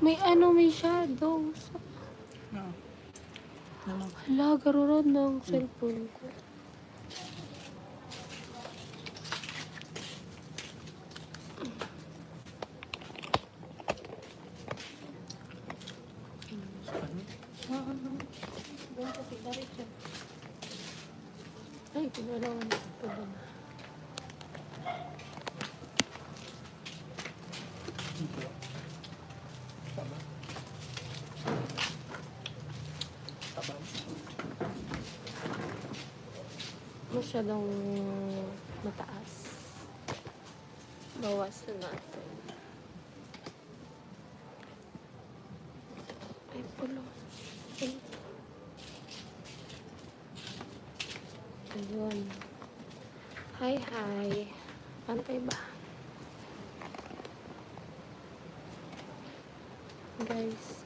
may shadows. Oo. Ano? Hala, garurod ng cellphone ko. Ay, pinalawan na ito ba na? Masyadong mataas. Bawasan natin. Ay, pulo. Ayun. Hi, hi. Pantay ba? Guys.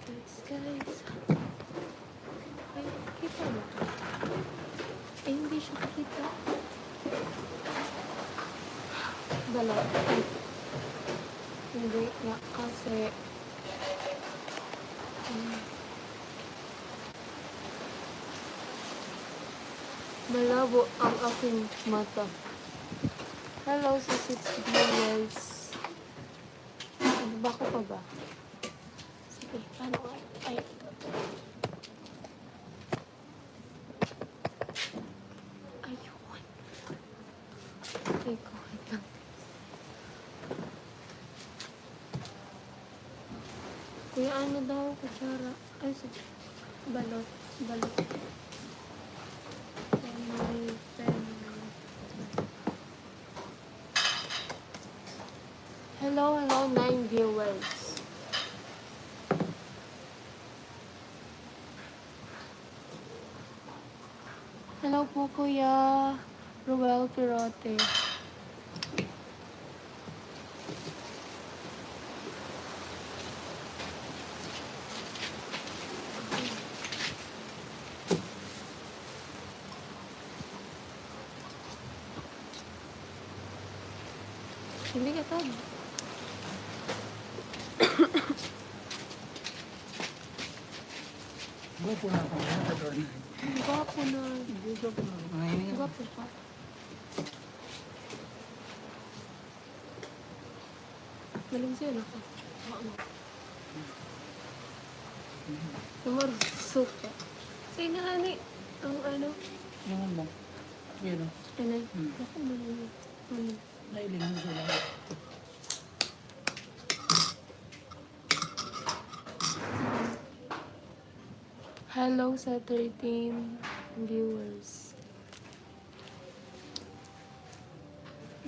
Ay, kita mo. Ay, hindi siya kita. Balot. Ay. Hindi nga kasi malabo ang aking mata. Hello, sa 6 viewers. Ba ko pa ba? Sige, paano nga? Ay. Ayun. Okay, wait lang. Kuya, ano daw, kutsara? Ay, sige. Balot. Hello, 9 viewers. Hello po, Kuya Ruel Pirote. Hindi ka tag. Gwapo na ako. Gwapo na. Gwapo na. Nanginig ako. Gwapo pa. Galing siya na ko. Namar, suka. Say na hani. Ang ano? Yung ano? Pero, Ano? Ako mo na. Ano? nailingan sila. Hello sa 13 viewers.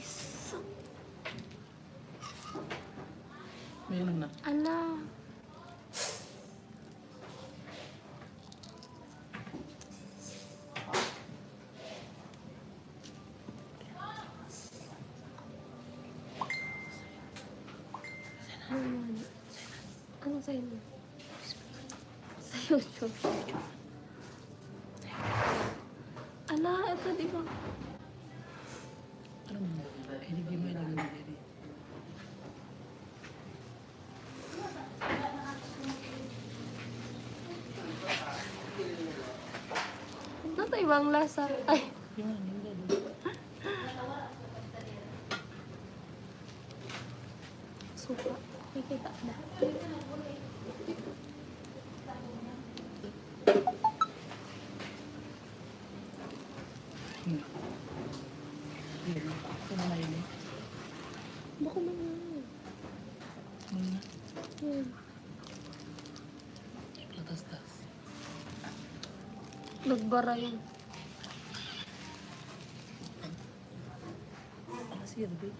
Isa. Mayroon na. Ala. Ano sa'yo mo? Sa YouTube. Ala, ito di ba? Ano mo? Hindi mo ilagay na dito. Ito ibang lasa. Ay. Yung ano? Hindi. Suka. Kikita na. Yun. Ito na na yun. Bako man yan. Muna. Yan. Iplatas-tas. Nagbara yun. Ano siya, babe?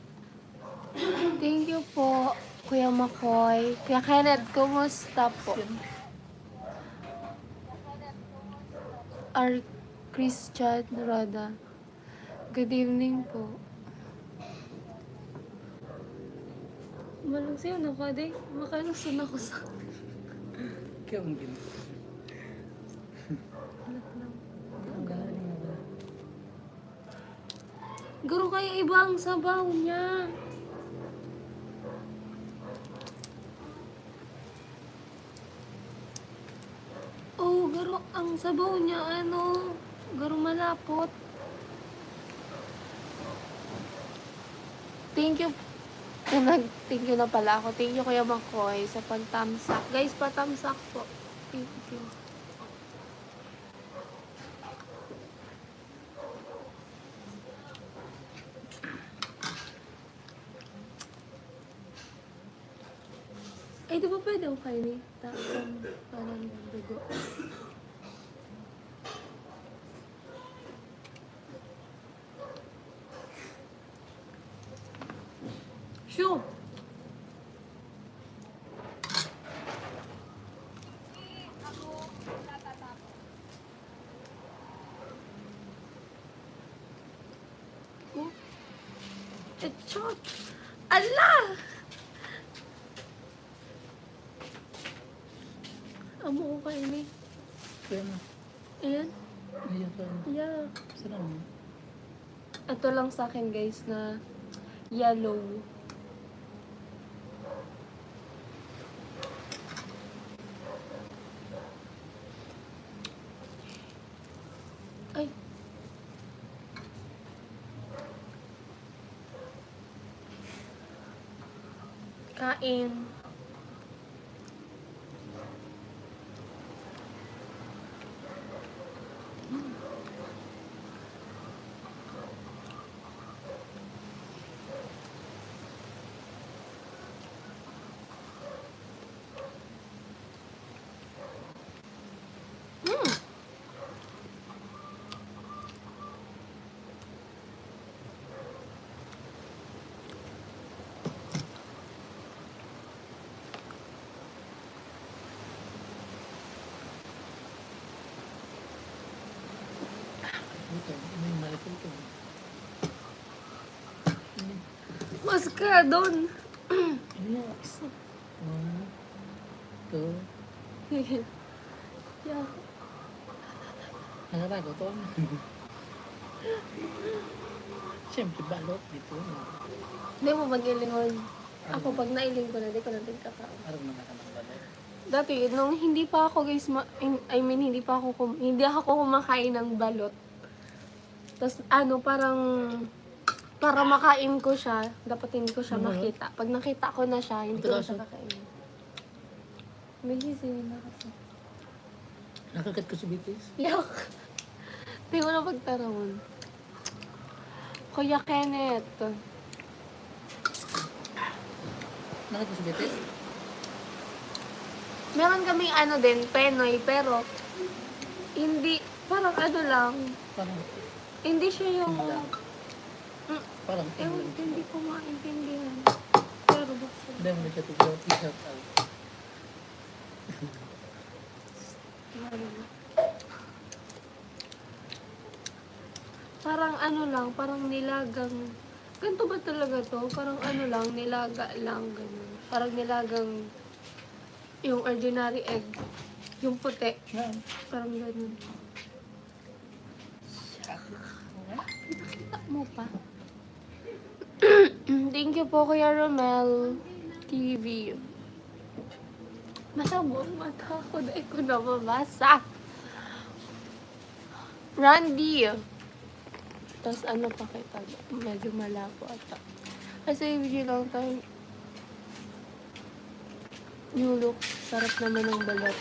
Thank you po, Kuya Makoy. Kuya Kenneth, kumusta po? Christian Rada. Good evening po. Malang siya na ka, day. Makalusun ako sa... Kaya ang gino. Alat lang. Ang galing nga ba? Garo kaya ibang sabaw niya. ang sabaw niya, garong malapot. Thank you. Thank you na pala ako. Thank you, Kuya Makoy, sa pag-tamsak. Guys, pa-tamsak po. Thank you. Ay, di ba pwede ako kainin? Parang dugo. Shoo! Oh. Echot! Allah! Amo ko kainin. Kaya na. Ayan. Ayan ka na. Yeah. Sarap mo. Ito lang sa akin, guys, na yellow. Ay. Kain. Ito, may malaki ito. Mas ka doon. Relax. 1, 2. Yeah. Nangarag ito. Siyempre, balot dito. Hindi mo mag-ilingon. Ako, pag nailing ko na, di ko na din kakain. Parang mga kanang balot. Dati, nung hindi pa ako, guys, hindi pa ako, hindi ako kumakain ng balot. Tapos, parang, para makain ko siya, dapat hindi ko siya makita. Pag nakita ko na siya, hindi ko na siya kakain. May gising na kasi. Nakagat ko si Bitis. Yak! Hindi mo na pagtarawon. Kuya Kenneth. Nakagat ko si Bitis? Meron kaming din, Penoy, pero hindi, parang lang, Parang, hindi siya yung, parang, ewan, hindi ko maintindihan. Pero basta, hindi mo na siya tigil. T-shirt out. parang lang, parang nilagang, ganito ba talaga to? Parang lang, nilaga lang, ganun. Parang nilagang, yung ordinary egg, yung puti, Yan. parang ganun. Nakita mo pa? Thank you po, Kuya Romel TV. Masabong mata ko, dahil ko nababasa. Randy. Tapos pa kita? Medyo malabo ata. Kasi video lang tayo. New look. Sarap naman ng balat.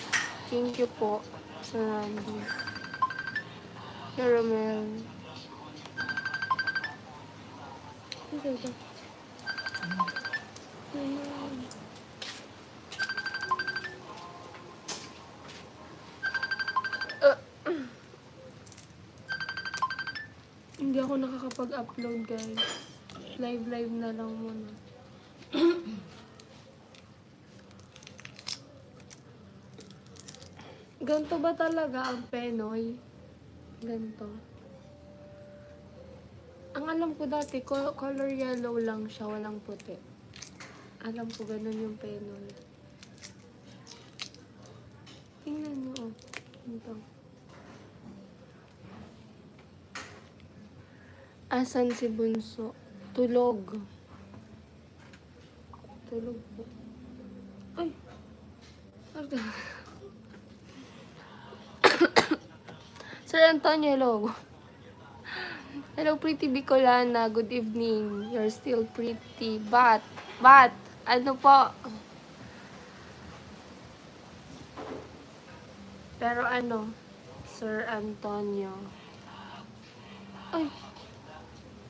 Thank you po sa Randy. Caramel. Ito ito. Ayan. Hindi ako nakakapag-upload, guys. Live na lang muna. Ganto ba talaga ang Penoy? Ganto. Ang alam ko dati, color yellow lang siya, walang puti. Alam ko ganun yung Penoy. Tingnan nyo, oh. Ito. Asan si Bunso? Tulog. Tulog po. Ay! Pardon. Sir Antonio, hello. Hello, pretty Bicolana. Good evening. You're still pretty. But, ano po? Pero ano, Sir Antonio. Ay,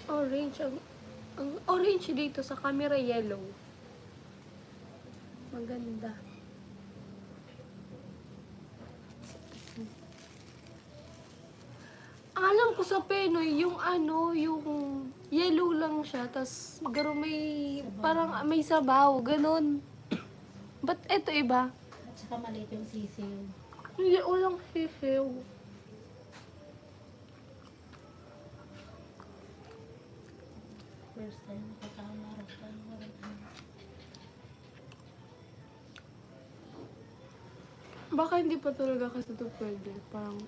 orange. Ang orange dito sa camera, yellow. Maganda. Ang alam ko sa Penoy, yung ano, yung yellow lang siya, tas garo may, parang may sabaw, ganun. Ba't eto iba? At saka maliit yung sisiw. Hindi, walang hihiw. First time nakakamarap ka. Baka hindi pa talaga kasi ito pwede. Parang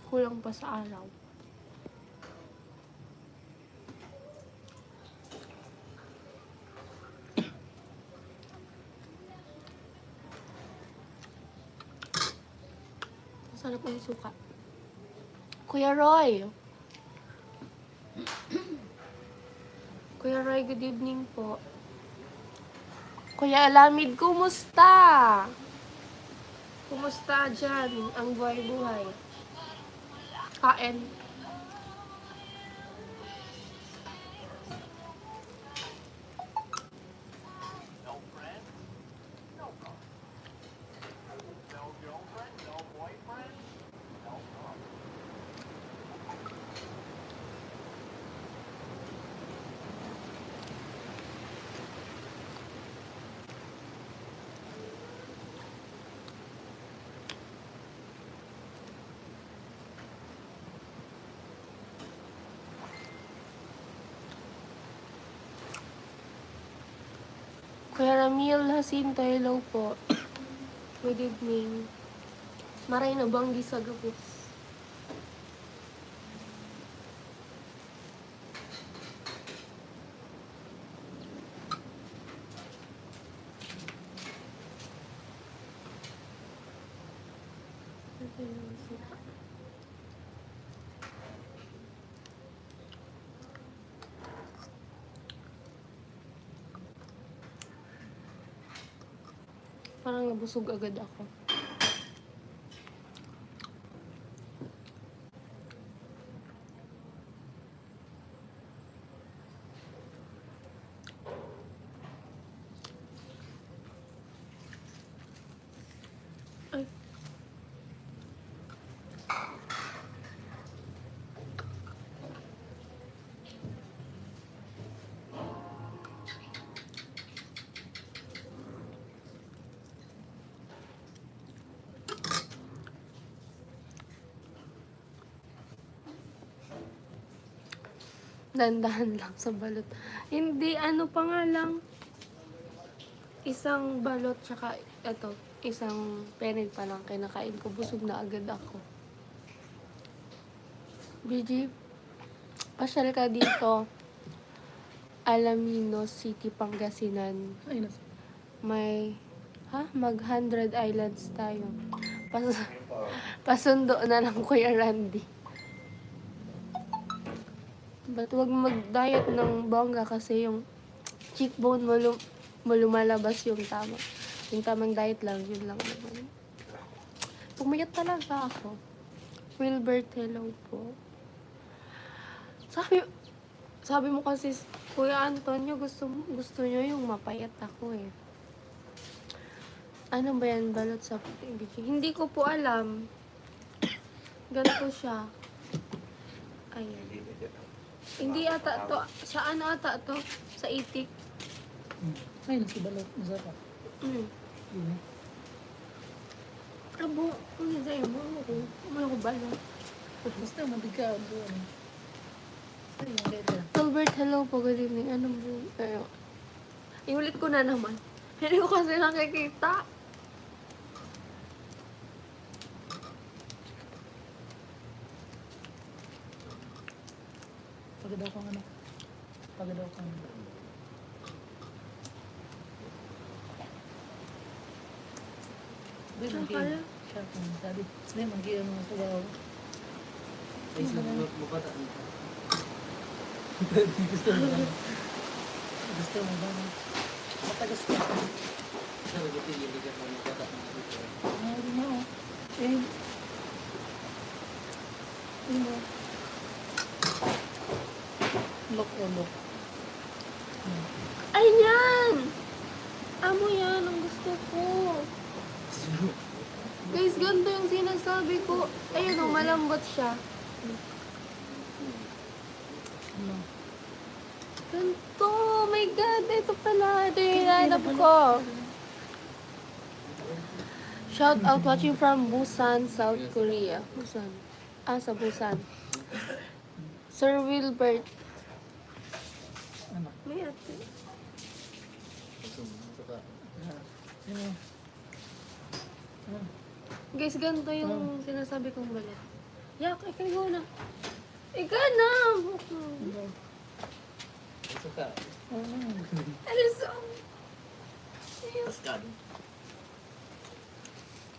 kulang pa sa araw. Sarap ng suka. Kuya Roy! Kuya Roy, good evening po. Kuya Alamid, kumusta? Kumusta dyan ang buhay-buhay? Kain. Kuya Ramil Jacinto, hello po. Good evening. Maray na banggi sa gapos. Parang nabusog agad ako. Ay. Dandahan lang sa balot. Hindi, ano pa nga lang. Isang balot, tsaka ito, isang penit pa lang kinakain ko. Busog na agad ako. BG, pasyal ka dito. Alaminos City, Pangasinan. Ay, nasa. May, mag 100 islands tayo. Pasundo na lang, Kuya Randy. But wag mag-diet ng bongga kasi yung cheekbone mo lumalabas yung tama. Yung tamang diet lang, yun lang naman. Pumayat talaga ako. Wilbert, hello po. Sabi mo kasi, Kuya Antonio, gusto nyo yung mapayat ako eh. Ano ba yan? Balot sa PBG? Hindi ko po alam. Ganito siya. Ayan. Hindi ata to. Sa ano ata to? Sa itik. Ay, nasa balot. Masarap. Yun. Abo, ano sa'yo mo? Ano ko balot? Basta mabigaw doon. Ay, ang ganda. Albert, hello po. Good evening. Ano po? Iulit ko na naman. Hindi ko kasi nakikita. Pagod ako ano. Pagod ako ano. Hindi, Saan manggi. kaya? Siya kung sabi. Hindi, manggi ang mga sabaw. Ay, sa mabataan ka. Gusto mo ba? Gusto mo ba? Matagas na. Sa nagpipili ka ng mabataan ka dito. Meron na oh. Eh. Ano? Look o look. Ay, yan! Amo yan, ang gusto ko. Guys, ganito yung sinasabi ko. Ayun o, malambot siya. Ano? Ganito! Oh my God! Ito pala. Ito yung hinahanap ko. Shout out watching from Busan, South Korea. Busan. Sa Busan. Sir Wilbert. Ano? May ate. Gusto mo, saka. Ano? Ano? Guys, ganito yung sinasabi kong balat. Yak, ikaw na. Ikaw na! Ano? Saka. Ano? Aliso. Pascal.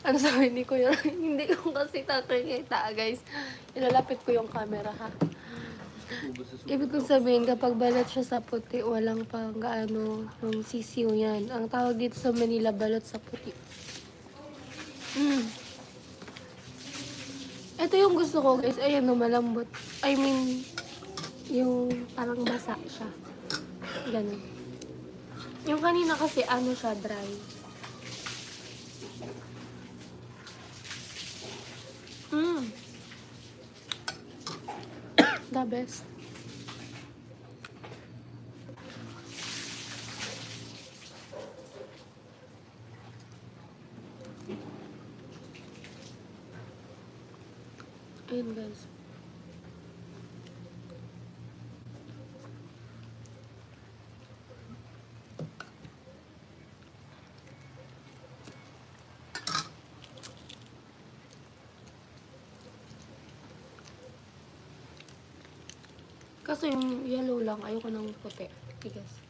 Ano sabi ni Kuya? Hindi ko kasi nakikita, guys. Ilalapit ko yung camera, ha? Ubus sa Ibig kong sabihin, kapag balat siya sa puti, walang pang gaano ng sisiw yan. Ang tawag dito sa Manila, balat sa puti. Ito yung gusto ko, guys. Ayan, no, malambot. I mean, yung parang basa siya. Ganun. Yung kanina kasi, ano siya, dry. The best. Ayun, guys. Kaso yung yellow lang, ayoko ng puti. Tigas.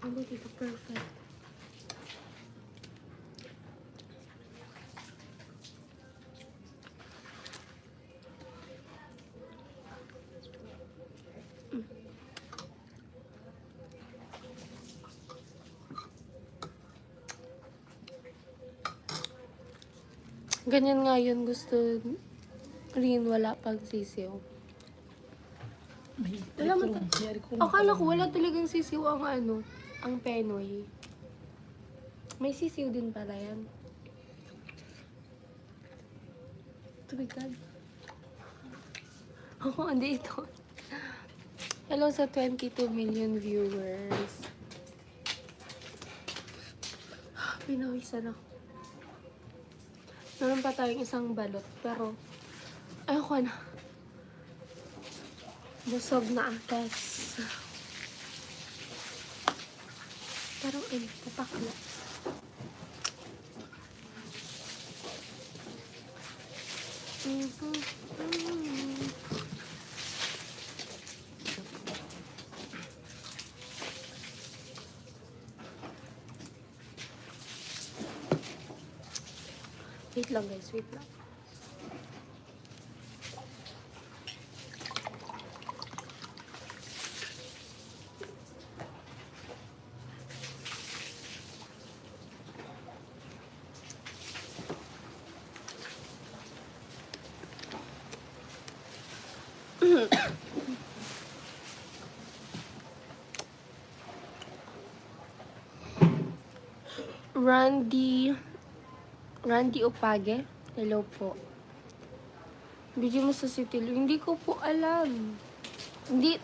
Ano dito? Perfect. Ganyan nga yun, gusto rin wala pang sisiw. May Wala mo Eric Kung. Akala ko wala talagang sisiw ang ano, ang Penoy. May sisiw din pala yan. Tubigan. Ako, andito. Hello sa 22 million viewers. Pinawisan ako. Meron pa tayong isang balot, pero ayoko na. Busog na atas. Parang tapak na. Wait lang guys, wait lang. Randy Opage. Hello po. Bigyan mo sa City Loop. Hindi ko po alam. Hindi.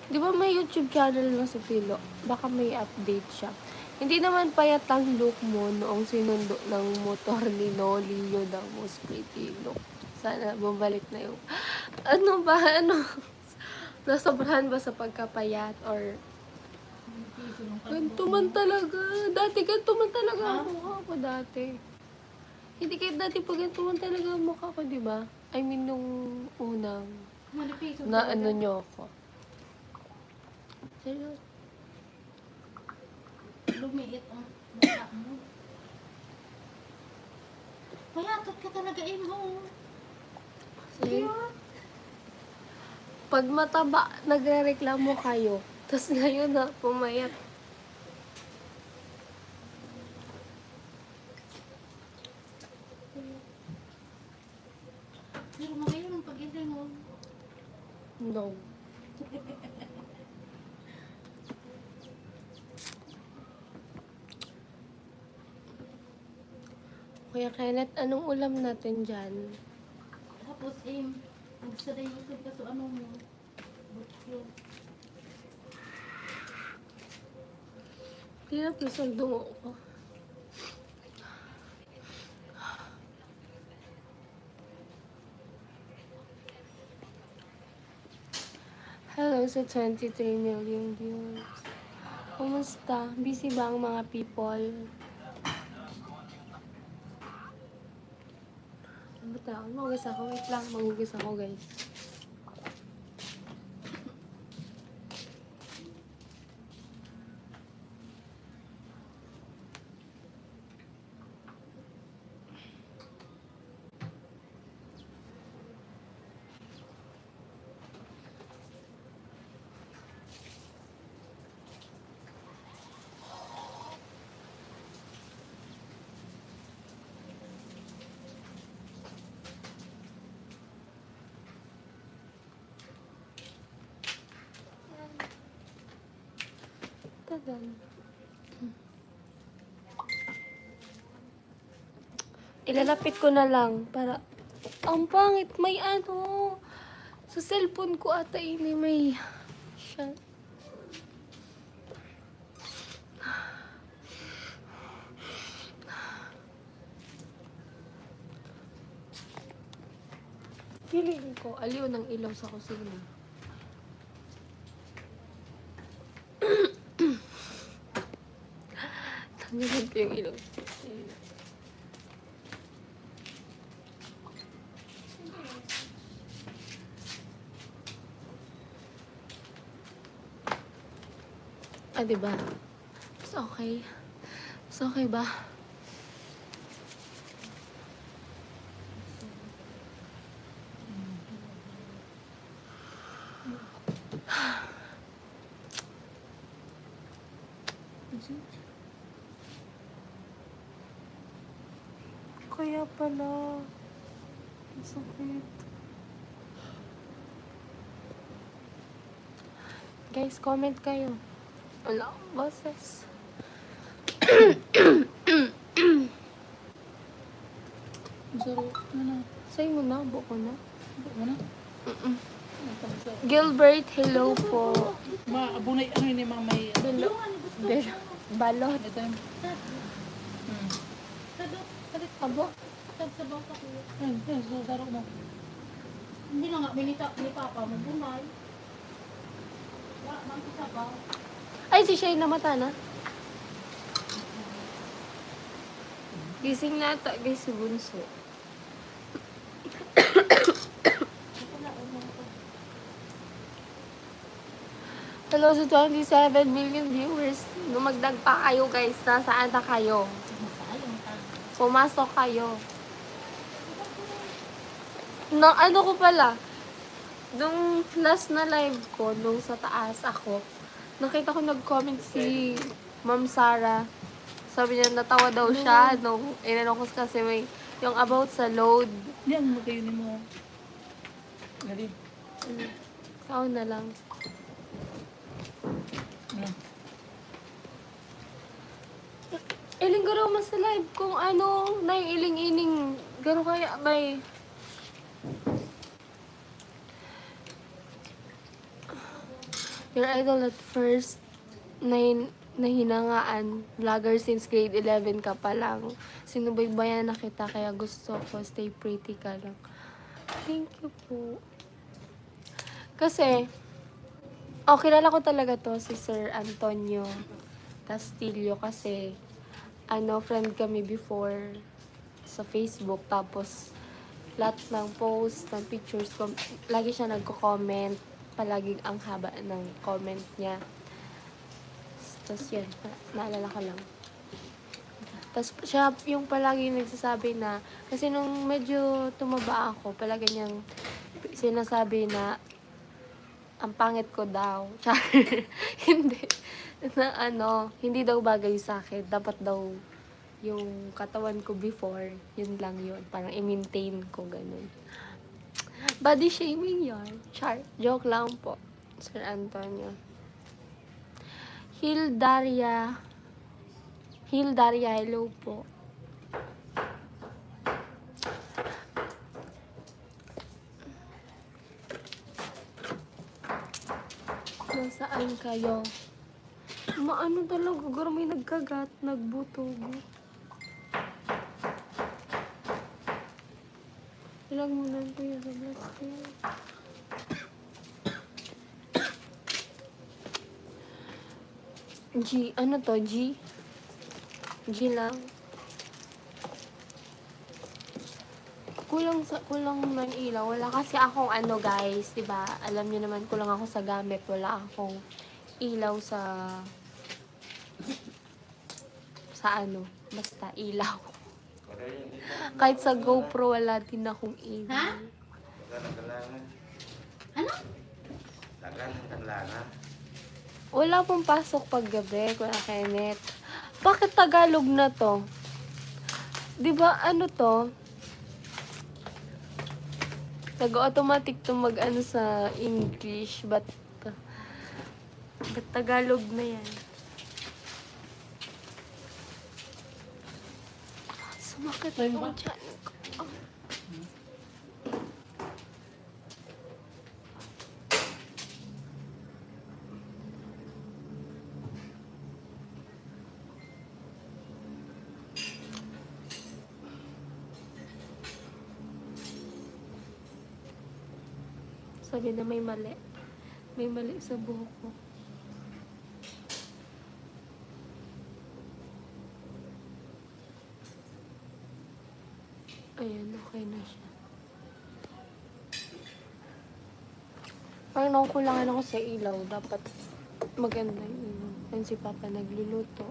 Di ba may YouTube channel na si Tilo? Baka may update siya. Hindi naman payat ang look mo noong sinundo ng motor ni Noli yun ang most pretty look. Sana bumalik na yung... Ano ba? Ano? Nasobrahan ba sa pagkapayat? Or... Ganto man talaga. Dati ganto man talaga ang mukha ko dati. Hindi kahit dati pa ganto man talaga ang mukha ko, di ba? I mean, nung unang Manipis. na ano nyo ako. Hello. lumiit ang mukha mo. Payatot ka talaga, Imo. Like, pag mataba, nagre-reklamo kayo. Tapos ngayon na, pumayat. Pero magayon ang pag-ibig mo. No. Kuya Kenneth, anong ulam natin dyan? Tapos, gusto na yung YouTube kaso ano mo. Butyo. Kaya pisang dungo ko. Hello sa 23 million views. Kumusta? Busy ba ang mga people? Ano ba tao? Magugas ako. Wait lang. Magugas ako, guys. Tadan. Ilalapit ko na lang para... Ang pangit, may ano... Sa cellphone ko ata ini may... Siya. Feeling ko, aliw ng ilaw sa kusina. Tanggalin ko yung ilaw. Ah, diba? It's okay. It's okay ba? Kaya pala. Ang sakit. Guys, comment kayo. Wala akong boses. Sorry. Ano na? Say mo na, buko na. Ano? Mm-mm. Ano pa sa... Gilbert, hello po. Abunay, ano yun yung mga may... Balot. Ito yung... Abo. Tagsabaw ka kuya. Ayun, so daro mo. Hindi na nga, binita ni Papa mo, bunay. Wala, mang sabaw. Ay, si Shay namata na. Gising na ata, guys, si Bunso. Hello sa 27 million viewers. Lumagdag pa kayo, guys. Nasaan na kayo? Masayang ka. Pumasok kayo. Na, ano ko pala, nung last na live ko, nung sa taas ako, nakita ko nag-comment si Ma'am Sarah. Sabi niya, natawa daw siya nung inano ko kasi may, yung about sa load. Yan, magkayunin mo. Gali. Kao na lang. Ano? Iling garo mas sa live kung ano, na yung iling-ining, garo kaya may... Your idol at first, nahinangaan, vlogger since grade 11 ka pa lang. Sinubaybayan na kita, kaya gusto ko, stay pretty ka lang. Thank you po. Kasi, kilala ko talaga to, si Sir Antonio Castillo, kasi, friend kami before sa Facebook, tapos, lahat ng post, ng pictures ko, lagi siya nagko-comment, palaging ang haba ng comment niya. Tapos yun, naalala ko lang. Tapos siya yung palagi nagsasabi na, kasi nung medyo tumaba ako, palagi niyang sinasabi na ang pangit ko daw. Char. Hindi. Na hindi daw bagay sa akin. Dapat daw yung katawan ko before, yun lang yun. Parang i-maintain ko, ganun. Body shaming yun. Char. Joke lang po, Sir Antonio. Hildaria, hello po. Nasaan kayo? Maano talaga, gar may nagkagat, nagbutog. Ilang muna ko yun sa plastic. G, ano to? G? G lang. Kulang ng ilaw. Wala kasi akong guys, 'di ba? Alam niyo naman kulang ako sa gamit. Wala akong ilaw sa basta ilaw. Kahit sa GoPro wala din akong ilaw. Ha? Ano? Wala pong pasok pag gabi, Kuya Kenneth. Bakit Tagalog na to? 'Di ba to? Nag-automatic to sa English, but Tagalog na yan. Sumakit ang tiyan ko. Sabi na may mali. May mali sa buhok ko. Ayan, okay na siya. Parang nakukulangan ako sa ilaw. Dapat maganda yung ilaw. Yan si Papa nagluluto.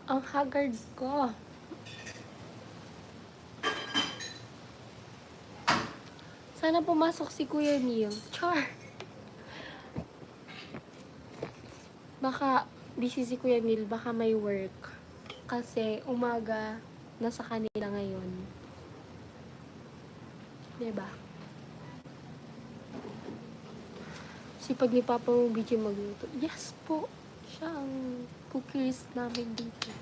Ang haggard ko. Sana pumasok si Kuya Neil. Char! Baka busy si Kuya Neil. Baka may work. Kasi umaga nasa kanila ngayon. Diba? Sipag ni Papa mo BJ magluto. Yes po! Siya ang cookies namin dito.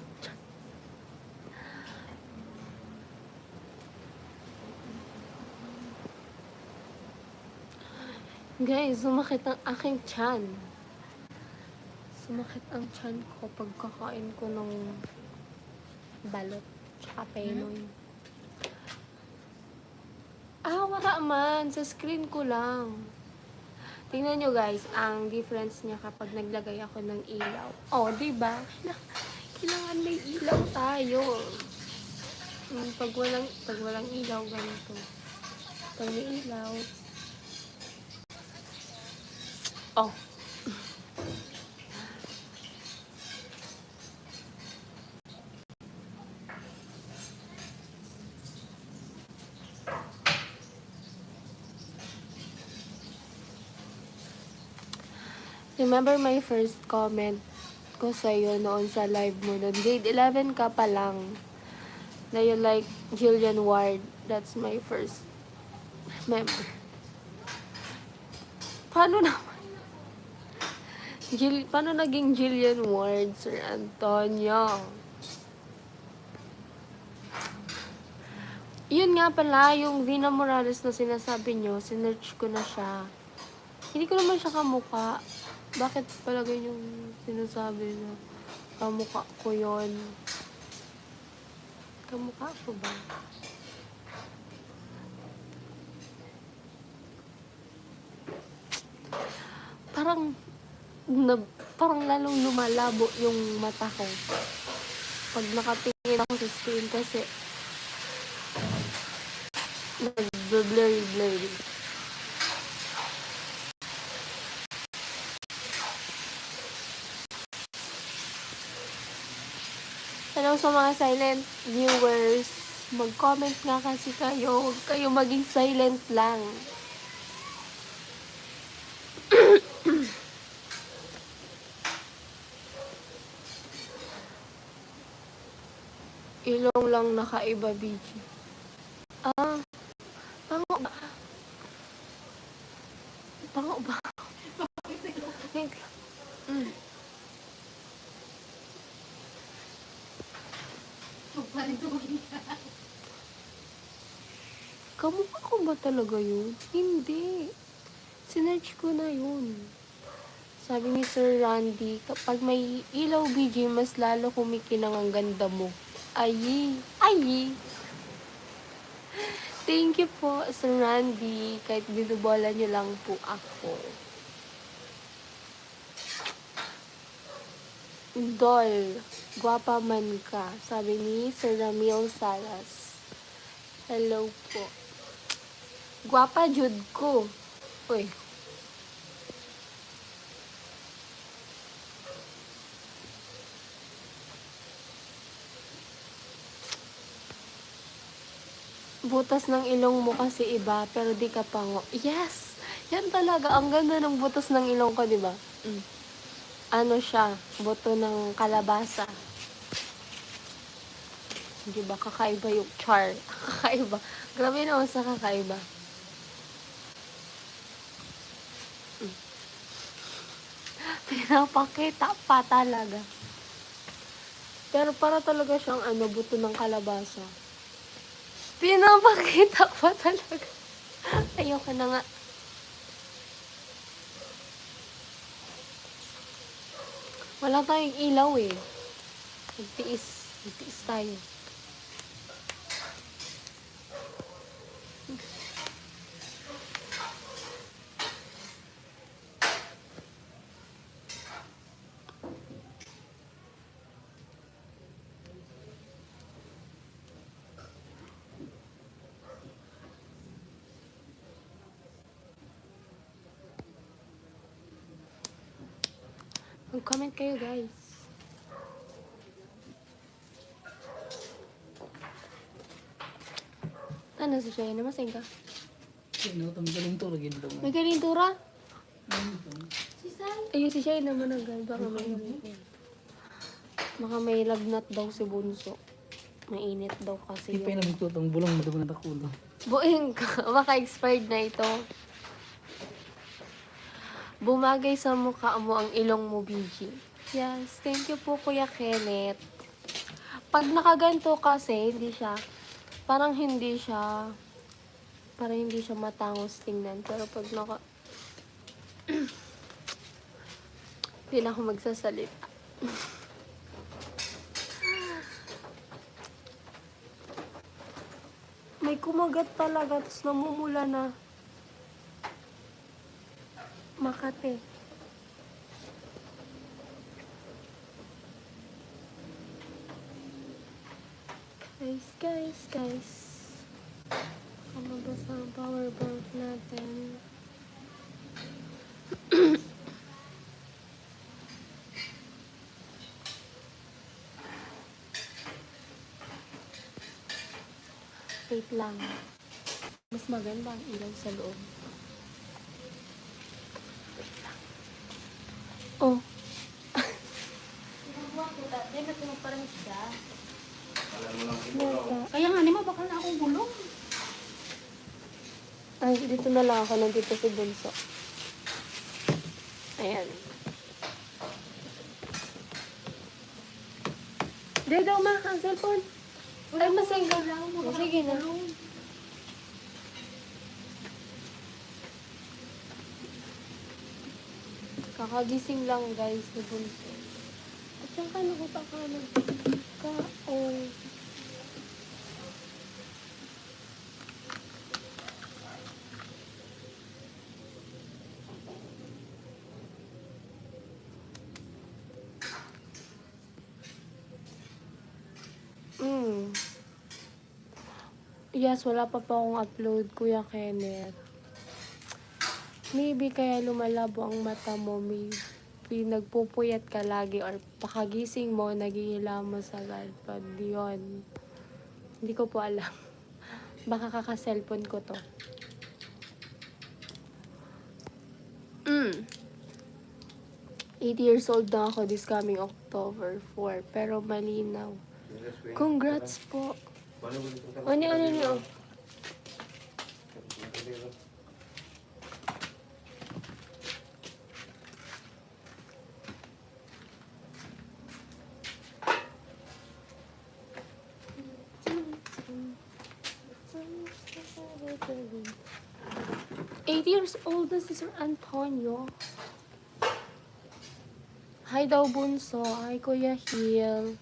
Guys, sumakit ang aking tiyan. Sumakit ang tiyan ko pagkakain ko ng balot tsaka penoy. Wala man. Sa screen ko lang. Tingnan nyo guys, ang difference niya kapag naglagay ako ng ilaw. Diba? Kailangan may ilaw tayo. Pag walang ilaw, ganito. Pag may ilaw. Remember my first comment ko sa'yo noon sa live mo noon. Grade 11 ka pa lang. Na you like Jillian Ward. That's my first member. Paano naman? Paano naging Jillian Ward, Sir Antonio? Yun nga pala, yung Vina Morales na sinasabi nyo, sinearch ko na siya. Hindi ko naman siya kamukha. Bakit pala yung sinasabi na kamukha ko yun? Kamukha ko ba? Parang lalong lumalabo yung mata ko pag nakatingin ako sa screen kasi blurry, blurry. Hello sa mga silent viewers. Mag-comment nga kasi kayo. Huwag kayo maging silent lang. Ilong lang nakaiba, BG. Ah, pango ba? Pango ba? Wait lang. Magparintuhin ka. Kamukha ko ba talaga yun? Hindi. Sinerch ko na yun. Sabi ni Sir Randy, kapag may ilaw, BG, mas lalo kumikinang ang ganda mo. Ay! Ay! Thank you po, Sir Randy. Kahit binubola niyo lang po ako. Dol, gwapa man ka. Sabi ni Sir Ramil Salas. Hello po. Gwapa jud ko. Uy. Butas ng ilong mo kasi iba, pero di ka pango. Yes! Yan talaga. Ang ganda ng butas ng ilong ko, di ba? Ano siya? Buto ng kalabasa. Di ba? Kakaiba yung char. Kakaiba. Grabe naman sa kakaiba. Pinapakita pa talaga. Pero para talaga siyang buto ng kalabasa. Pinapakita pa talaga. Ayoko na nga. Wala tayong ilaw eh. Magtiis. Magtiis tayo. Mag-comment kayo, guys. Ano si Shaya? Namasing ka? Sino? Tanggalin to. Lagyan lang. May galintura? Si Sai. Ayun si Shaya naman ang gal. Baka may lagnat daw si Bunso. Mainit daw kasi Hindi pa yung nagtutong bulong. Madama na takulo. Buing ka. Baka expired na ito. Bumagay sa mukha mo ang ilong mo, BG. Yes, thank you po, Kuya Kenneth. Pag nakaganto kasi, parang hindi siya matangos tingnan. Pero pag hindi na ako magsasalita. May kumagat talaga, tapos namumula na. Makate. Guys. Ano ba sa power bank natin? Wait lang. Mas maganda ang ilaw sa loob. Oh. Ginagawa ko dati, natulog pa rin siya. Nasa. Kaya nga, ma, baka na akong gulong. Ay, dito na lang ako. Nandito si Bunso. Ayan. Di daw ma, ang cellphone. Ay, masingga lang. Sige na. Kakagising lang guys ni Bunso. At saka nakapakalag ka. Oh. Yes, wala pa po akong upload, Kuya Kenneth. Maybe kaya lumalabo ang mata mo, maybe nagpupuyat ka lagi or pakagising mo, naghihila mo sa gadpad. Yun. Hindi ko po alam. Baka kaka-cellphone ko to. 8 years old na ako this coming October 4. Pero malinaw. Congrats po. Ano nyo? Eight years old na si Sir Antonio. Hi daw, Bunso. Hi, Kuya Hill.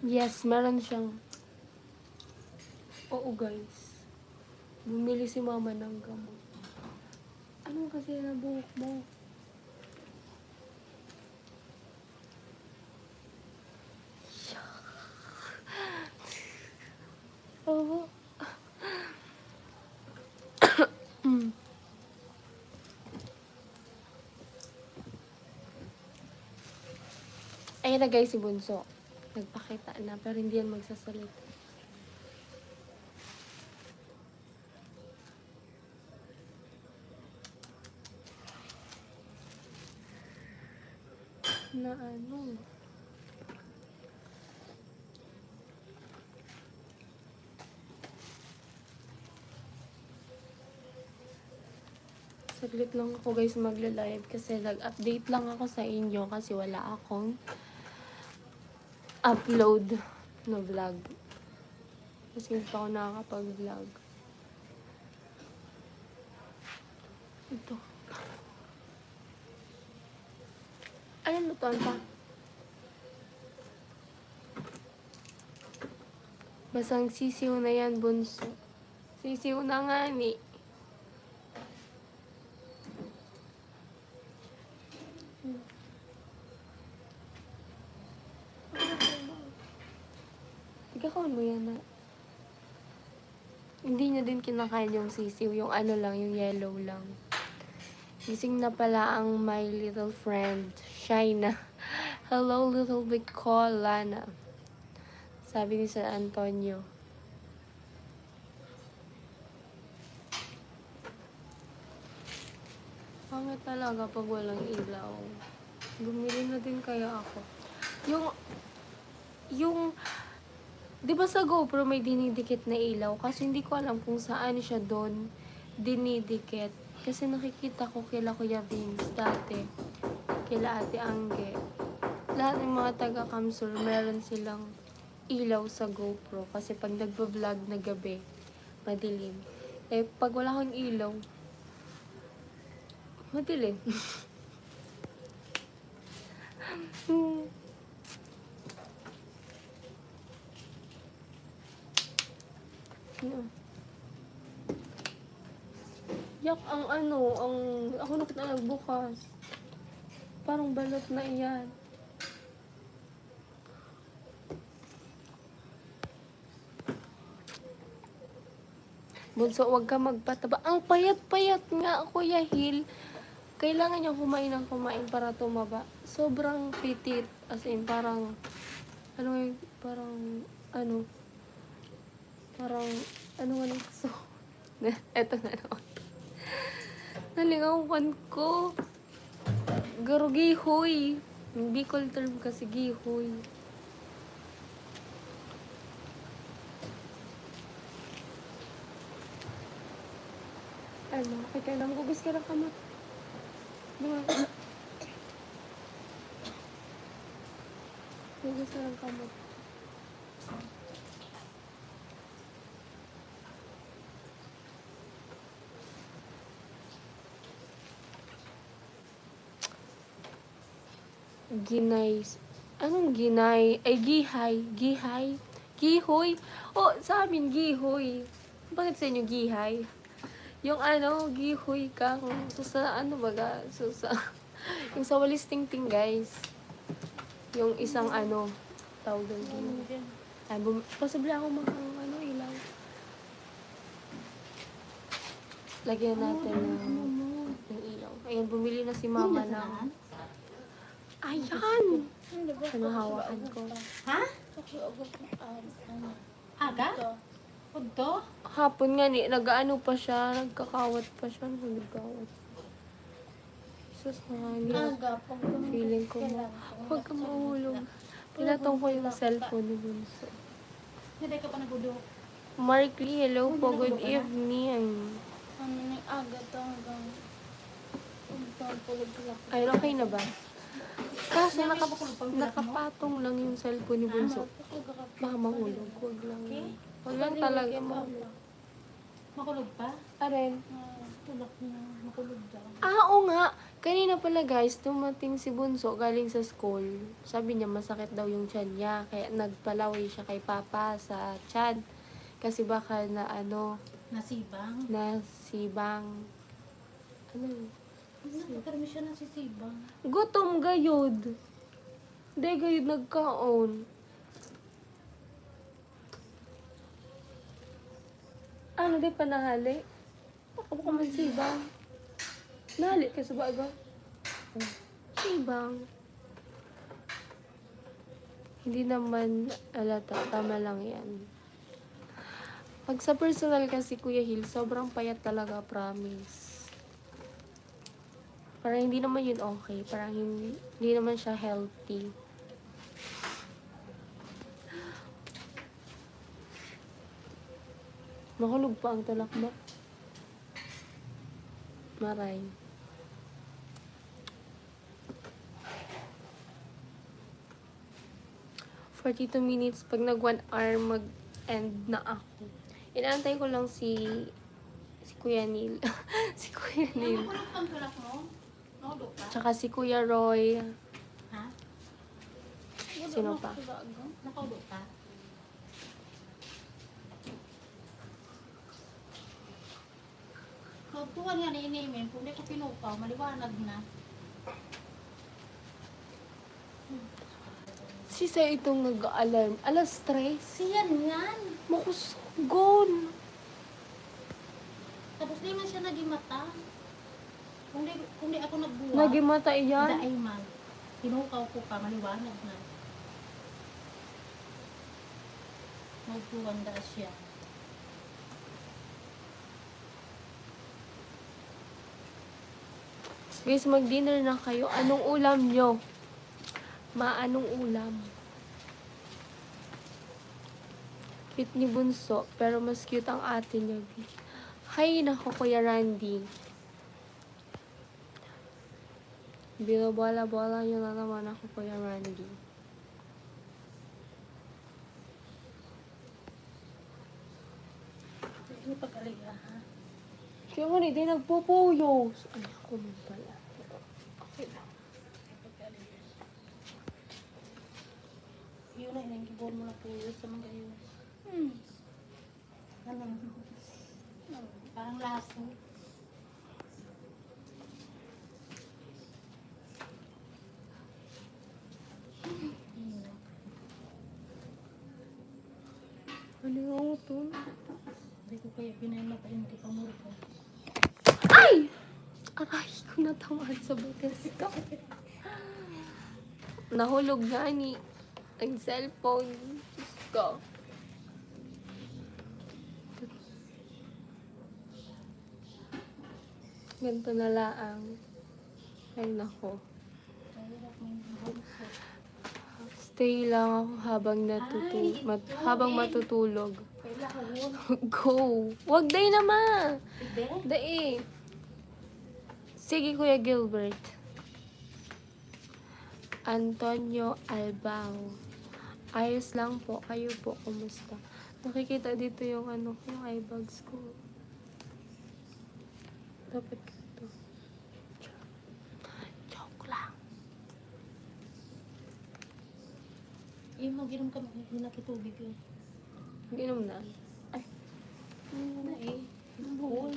Yes, meron siyang... Oo, guys. Bumili si Mama ng gamot. Ano kasi na buhok mo? Oo. Ayun na guys si Bunso. Nagpakita na pero hindi yan magsasalita. Na ano? Saglit lang ako guys magla-live kasi nag-update lang ako sa inyo kasi wala akong upload na vlog. Kasi hindi pa ako nakakapag-vlog. Ito. Ayan mo to, Anta. Basang sisiw na yan, Bunso. Sisiw na nga ni. Ikakaon mo yan na. Hindi niya din kinakain yung sisiw. Yung ano lang, yung yellow lang. Gising na pala ang my little friend, Shaina. Hello, little big call, Lana. Sabi ni Sir Antonio. Pangit talaga pag walang ilaw. Bumili na din kaya ako. Yung, di ba sa GoPro may dinidikit na ilaw? Kasi hindi ko alam kung saan siya doon dinidikit. Kasi nakikita ko kila Kuya Vince dati, kila Ate Angge. Lahat ng mga taga-Kamsur, meron silang ilaw sa GoPro. Kasi pag nagpa-vlog na gabi, madilim. Eh, pag wala kang ilaw, madilim. Yak ang ano, ako na nagbukas. Parang balot na iyan. Bunso, wag ka magpataba. Ang payat-payat nga, Kuya Hill. Kailangan niya kumain ng kumain para tumaba. Sobrang pitit. As in, parang, ano yung, parang, ano nga so, eto na naman. Nalingawan ko. Garo gihoy. Yung Bicol term kasi gihoy. Ano, kaya na magugis ka ng kamot. Diba? Magugis ka ng kamot. Ginay. Anong ginay? Ay, gihay. Gihay. Gihoy. Oh, sa amin, gihoy. Bakit sa inyo gihay? Yung ano, gihoy kang. So, sa ano baga? So, sa... yung sa walis tingting, guys. Yung isang ano, tawag doon. Ay, possible ako ano, ilaw. Lagyan natin ng ilaw. Ayan, bumili na si mama ng... Ayan! Ano hawakan ko? Ha? Aga? Punto? Hapon nga ni, nag-ano pa siya, nagkakawat pa siya, nagkakawat. Jesus na, hindi Aga. feeling ko mo. Huwag ka mahulog. Pinatong ko yung cellphone ni Bunso. Hindi ka pa nagudo. Markley, hello po, good evening. Ano ni aga to hanggang Ay, okay na ba? Kasi nakapatong lang yung cellphone ni Bunso. Baka mahulog, huwag lang. Huwag lang talaga mahulog. Makulog pa? Aren. Tulak niya. Makulog daw. Oo nga. Kanina pala guys, dumating si Bunso galing sa school. Sabi niya masakit daw yung tiyan niya. Kaya nagpalaway siya kay Papa sa tiyan. Kasi baka na ano, Nasibang. nasibang. Ano? Nagkakarami siya ng sisibang. Gutom gayod. Hindi gayod nagkaon. Ano di pa nahali? Ako ka man sibang. Nahali ka sa baga. Sibang. Hindi naman alata. Tama lang yan. Pag sa personal kasi Kuya Hill, sobrang payat talaga, promise. Parang hindi naman yun okay. Parang hindi naman siya healthy. Mahulog pa ang talak mo. Maray. For 42 minutes, pag nag 1 hour, mag-end na ako. Inaantay ko lang si Kuya Neil. Si Kuya Neil. Makulog pang tulak mo? Makulog pa? Tsaka si Kuya Roy. Ha? Sino pa? Nakulog pa? Magtuwan nga ni inimin, kung di ko pinupaw, maliwanag na. Si sa itong nag-alarm. Alas 3. Siyan yan! Makusugon. Tapos di man siya naging mata. Kung di ako nagbuwa, Nagimata yan. daay man. Pinukaw ko pa, maliwanag na. Magtuwan da siya. Guys, mag-dinner na kayo. Anong ulam nyo? Anong ulam? Cute ni Bunso, pero mas cute ang ate niya. Hay, nako Kuya Randy. Binobola-bola nyo na naman ako, Kuya Randy. Hindi pag-aliga, ha? Kaya nga hindi nagpupuyo. Ay, ako man pala. Okay lang. Pag-aliga. Yun na, inangkibol mo na po yun sa mga yun. Ano? Parang laso. Ano yung ito? Hindi ko kaya pinamatayin ko pamuro ko. Ay! Aray ko natamad sa butas ko. Nahulog nga ni ang cellphone. Diyos ko. Ganito na laang. Ay, nako. Mahirap may bunso. Stay lang ako habang matutulog. Kailangan. Go! Wag day naman! Hindi? Dai. Sige, Kuya Gilbert. Antonio Albao. Ayos lang po. Kayo po, kumusta? Nakikita dito yung ano, yung eye bags ko. Dapat ito. Joke lang. Mag-inom ka, mag-inom tubig yun. Ginom na. Ay. Ano na eh? Buhol.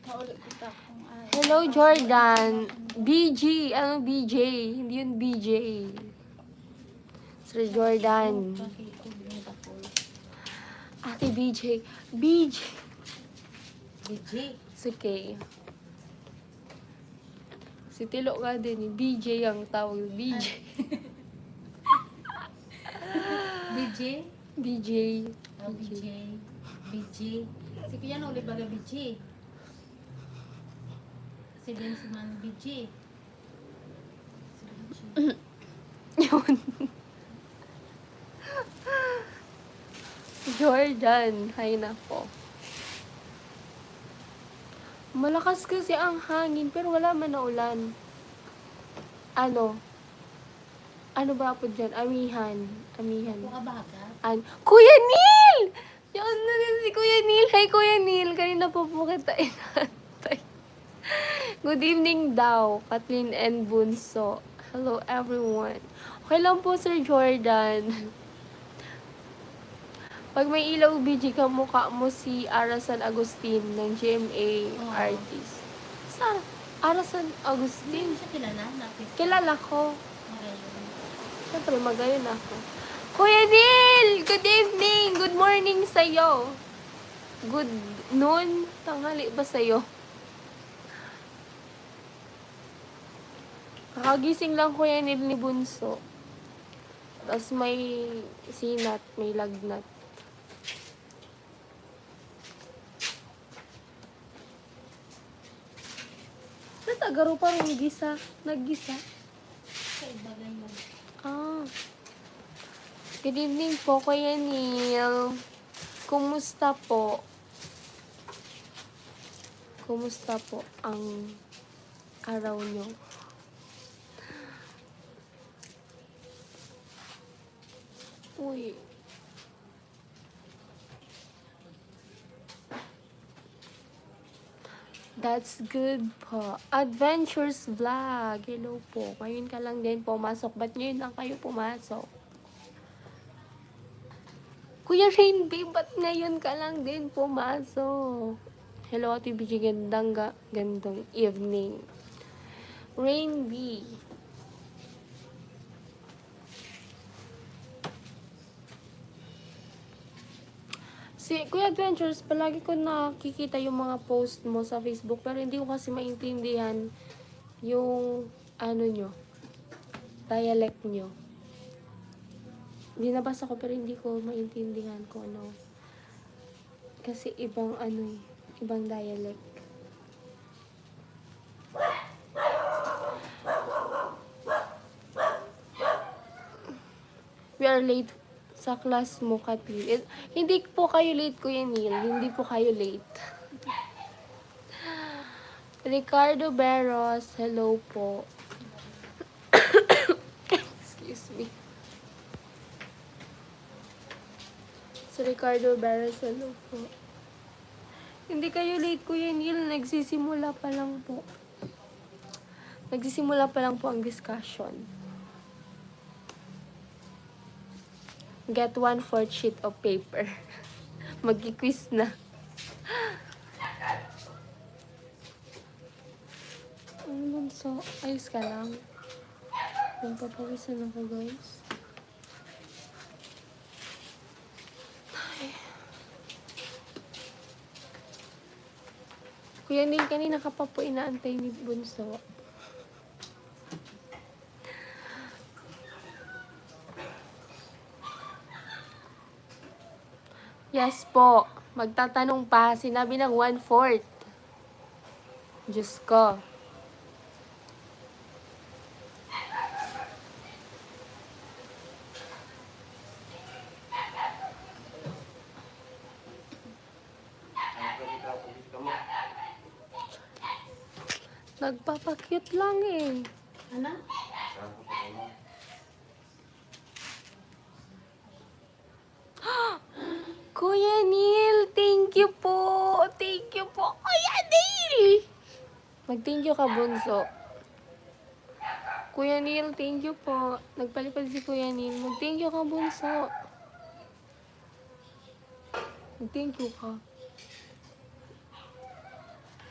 Naulit kita kung ay. Hello, Jordan. BG. Ano BJ? Hindi yun BJ. Sir Jordan. Pakito, binita ko. Ate BJ. BJ. BJ. It's okay. Si Tilo nga din, BJ ang tawag. BJ. BJ. BJ. Oh, BJ. BJ. Si Kuya no, ulit baga BJ. Si din si Man BJ. Si BJ. Yun. Jordan. Hay nako. Malakas kasi ang hangin, pero wala man na ulan. Ano? Ano ba po dyan? Amihan. Amihan. Kuha baga. Kuya Neil! Yan na din si Kuya Neil. Hi, Kuya Neil. Kanina po po kita inantay. Good evening daw, Kathleen and Bunso. Hello, everyone. Okay lang po, Sir Jordan. Pag may ilaw, BG, kamukha mo si Arasan Agustin ng GMA Oh. artist. Sa Arasan Hindi Agustin? mo siya kilala. Lapis. Kilala ko. Okay. Siyempre, magayon ako. Kuya Neil! Good evening! Good morning sa'yo! Good noon? Tanghali ba sa'yo? Kakagising lang Kuya Neil ni Bunso. Tapos may sinat, may lagnat. Natagaro pa rin gisa. Naggisa. Sa ibagay mo. Ah. Good evening po, Kuya Neil. Kumusta po? Kumusta po ang araw nyo? Uy. That's good po. Adventures Vlog. Hello po. Ngayon ka lang din pumasok. Ba't ngayon lang kayo pumasok? Kuya Rainby, ba't ngayon ka lang din pumasok? Hello, Ate BG. Gandang evening. Rainby. Si Kuya Adventures, palagi ko nakikita yung mga post mo sa Facebook, pero hindi ko kasi maintindihan yung ano nyo, dialect nyo. Binabasa ko pero hindi ko maintindihan kung ano. Kasi ibang ano eh, ibang dialect. We are late sa class mo, Kathleen. Hindi po kayo late, Kuya Neil. Hindi po kayo late. Ricardo Beros, hello po. Excuse me. Si Ricardo Beros, hello po. Hindi kayo late, Kuya Neil. Nagsisimula pa lang po. Nagsisimula pa lang po ang discussion. Get 1/4 sheet of paper. Mag-quiz na. Ano man so? Ayos ka lang. Papawisan ako, guys. Ay. Kuya Neil, kanina ka pa po inaantay ni Bunso. Yes po. Magtatanong pa. Sinabi ng 1/4. Diyos ko. Nagpapakyut lang eh. Ano? Kuya Neil, thank you po. Thank you po, Kuya Neil. Mag-thank you ka, Bunso. Kuya Neil, thank you po. Nagpalipad si Kuya Neil. Mag-thank you ka, Bunso. Mag-thank you ka.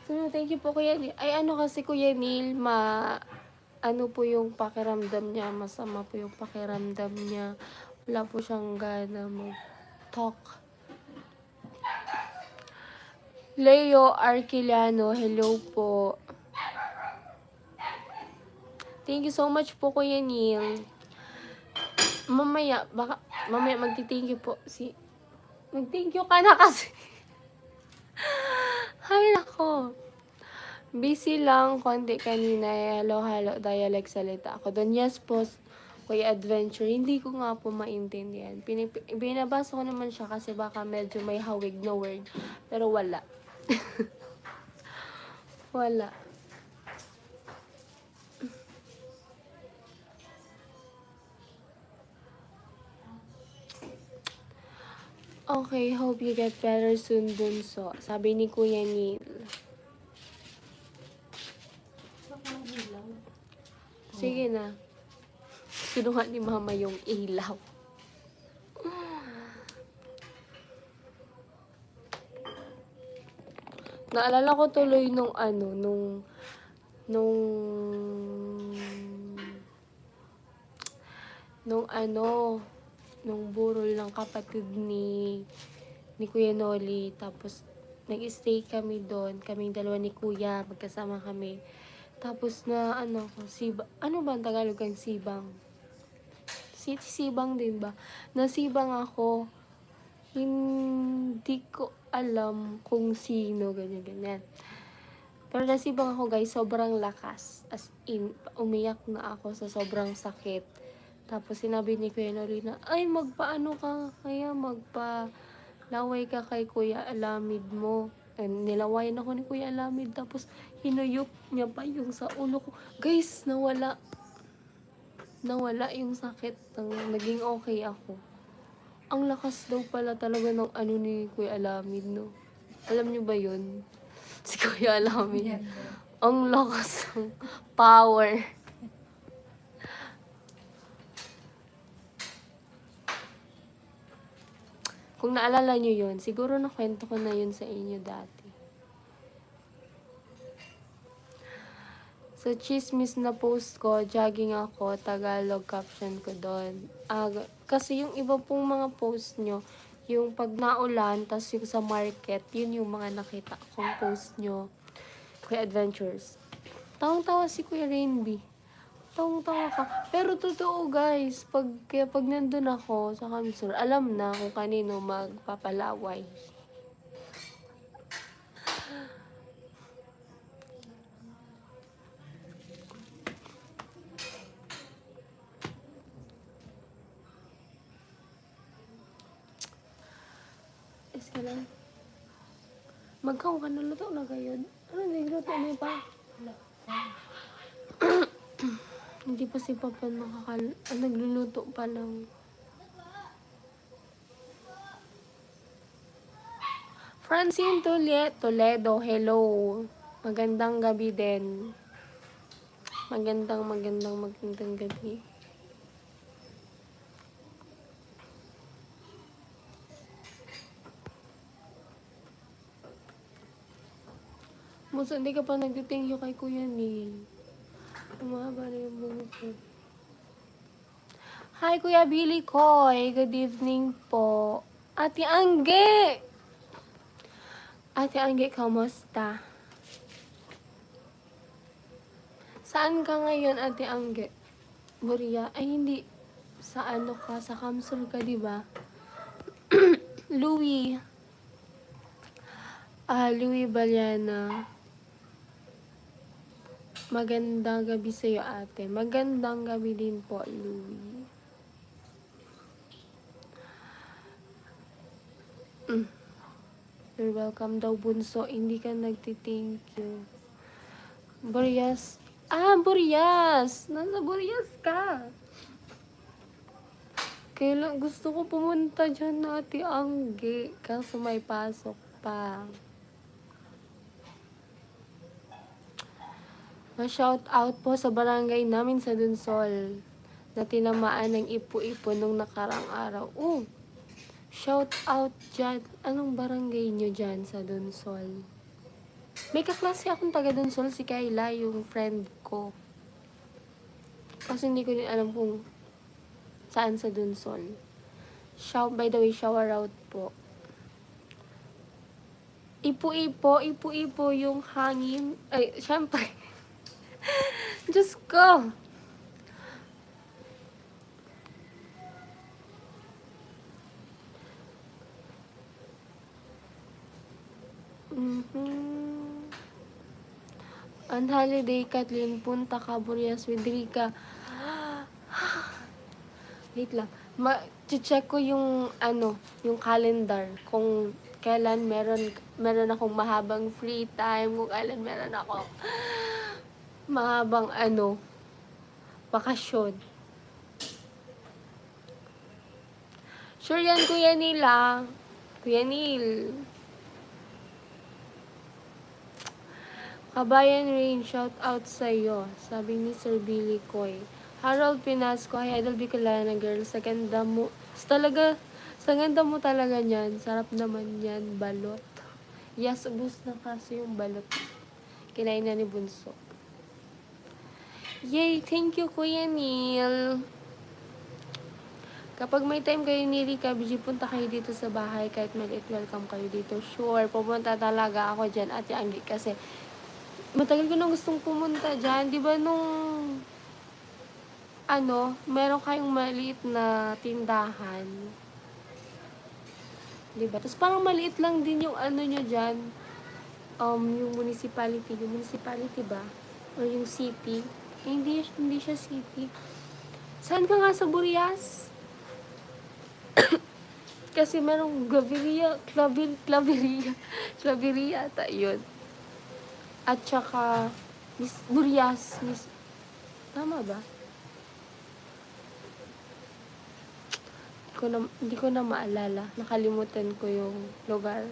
So, thank you po, Kuya Neil. Ay, ano kasi, Kuya Neil, ano po yung pakiramdam niya, masama po yung pakiramdam niya. Wala po siyang gana mag-talk. Leo Arquiliano, hello po. Thank you so much po, Kuya Neil. Mamaya magti-thank you po mag-thank you ka na kasi. Hay nako. Busy lang konti kanina. Hello, dialect salita ako doon. Yes po, Kuya Adventure. Hindi ko nga po maintindihan. Binabasa ko naman siya kasi baka medyo may hawig na word. Pero wala. Wala. Okay, hope you get better soon, Bunso. Sabi ni Kuya Neil. Sige na. Kinuha ni Mama yung ilaw. Naalala ko tuloy nung nung burol ng kapatid ni Kuya Noli. Tapos, nag-stay kami doon. Kaming dalawa ni Kuya. Magkasama kami. Tapos na, ano ba ang Tagalog ang sibang? Sibang din ba? Nasibang ako. Hindi ko alam kung sino, ganyan. Pero nasibang ako, guys. Sobrang lakas. As in, umiyak na ako sa sobrang sakit. Tapos sinabi ni Kuya Noli na, ay, magpaano ka, kaya magpa-laway ka kay Kuya Alamid mo. And nilawayan ako ni Kuya Alamid, tapos hinuyok niya pa yung sa ulo ko. Guys, nawala yung sakit. Naging okay ako. Ang lakas daw pala talaga ng ni Kuya Alamid, no? Alam niyo ba yun? Si Kuya Alamid. Ang lakas ng power. Kung naalala nyo yun, siguro nakwento ko na yun sa inyo dati. So, chismis na post ko, jogging ako, Tagalog caption ko doon. Kasi yung iba pong mga post nyo, yung pag naulan, tas yung sa market, yun yung mga nakita kong post nyo. Kuya Adventures. Tawang-tawa si Kuya Rainby. Tawang-tawa ka. Pero totoo, guys, pag nandun ako sa Kamsur, alam na kung kanino magpapalaway. Ka lang. Magkaw ka na luto na kayo. Ano nagluto na pa? Hindi pa si Papa nagluluto pa lang. Francine Toledo, hello. Magandang gabi din. Magandang gabi. Musa, hindi ka pa nag-thank you kay Kuya Neil. Umahaba na yung buhok ko. Hi, Kuya Billy Koy. Good evening po. Ate Angge! Ate Angge, kamusta? Saan ka ngayon, Ate Angge? Buria? Ay, hindi. Sa ano ka? Sa Kamsul ka, diba? Louie. Louie Baliana. Magandang gabi sa'yo, ate. Magandang gabi din po, Louie. You're welcome daw, Bunso. Hindi ka nagti-thank you. Burias. Burias! Nasa Burias ka. Kailan gusto ko pumunta dyan na Ate Angge. Kaso may pasok pa. Ma-shout out po sa barangay namin sa Dunsol na tinamaan ng ipo-ipo nung nakarang araw. Shout out dyan. Anong barangay nyo dyan sa Dunsol? May kaklase akong taga Dunsol, si Kayla, yung friend ko. Kasi hindi ko din alam kung saan sa Dunsol. By the way, shower out po. Ipo-ipo yung hangin. Ay, syempre. Diyos ko! Mhm. On holiday, Kathleen, punta ka, Burias with Rika. Wait lang. Check ko yung, yung calendar. Kung kailan meron akong mahabang free time. Kung kailan meron ako mahabang, bakasyon. Sure yan, Kuya Nila. Kuya Neil. Kabayan Rain, shout out sa'yo. Sabi ni Sir Billy Coy. Harold Pinasco, hi Idol Bicolana girl. Sa ganda mo. Sa ganda mo talaga niyan. Sarap naman yan, balot. Yes, ubus na kasi yung balot. Kinain na ni Bunso. Yay! Thank you, Kuya Neil. Kapag may time kayo ni Rika, BG, punta kayo dito sa bahay. Kahit maliit, welcome kayo dito. Sure, pumunta talaga ako dyan, Ate Anggi. Kasi matagal ko nang gustong pumunta dyan. Di ba nung, meron kayong maliit na tindahan. Di ba? Tapos parang maliit lang din yung nyo dyan. Yung municipality. Yung municipality ba? Or yung city. Hindi siya city. Saan ka nga sa Burias? Kasi merong claveria ata yun. At saka, Burias, tama ba? Hindi ko na maalala. Nakalimutan ko yung lugar.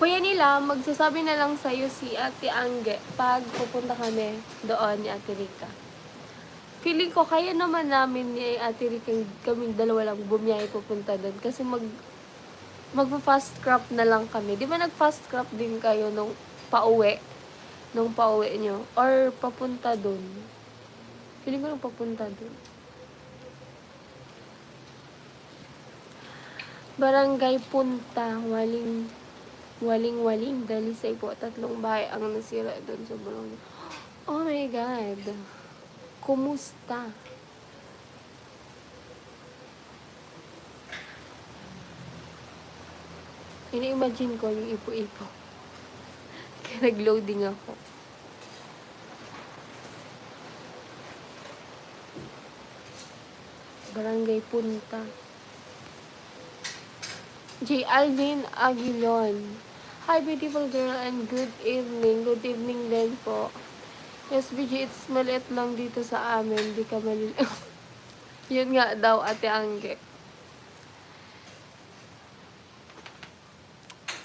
Kuya Nila, magsasabi na lang sa'yo si Ate Angge pag pupunta kami doon ni Ate Rika. Feeling ko kaya naman namin ni Ate Rika kaming dalawa lang bumiyahe pupunta doon. Kasi magpa-fast crop na lang kami. Di ba nag-fast crop din kayo nung pauwi? Nung pauwi nyo? Or papunta doon? Feeling ko nung papunta doon. Barangay Punta, Waling Dalisay po. 3 bahay ang nasira doon sa barangay. Oh my God. Kumusta? Ini-imagine ko yung ipo-ipo. Kaya nag-loading ako. Barangay Punta. J. Alvin Aguilon. Hi, beautiful girl, and good evening. Good evening din po. Yes, BG, it's maliit lang dito sa amin. Di ka maliit. Yun nga daw, Ate Angge.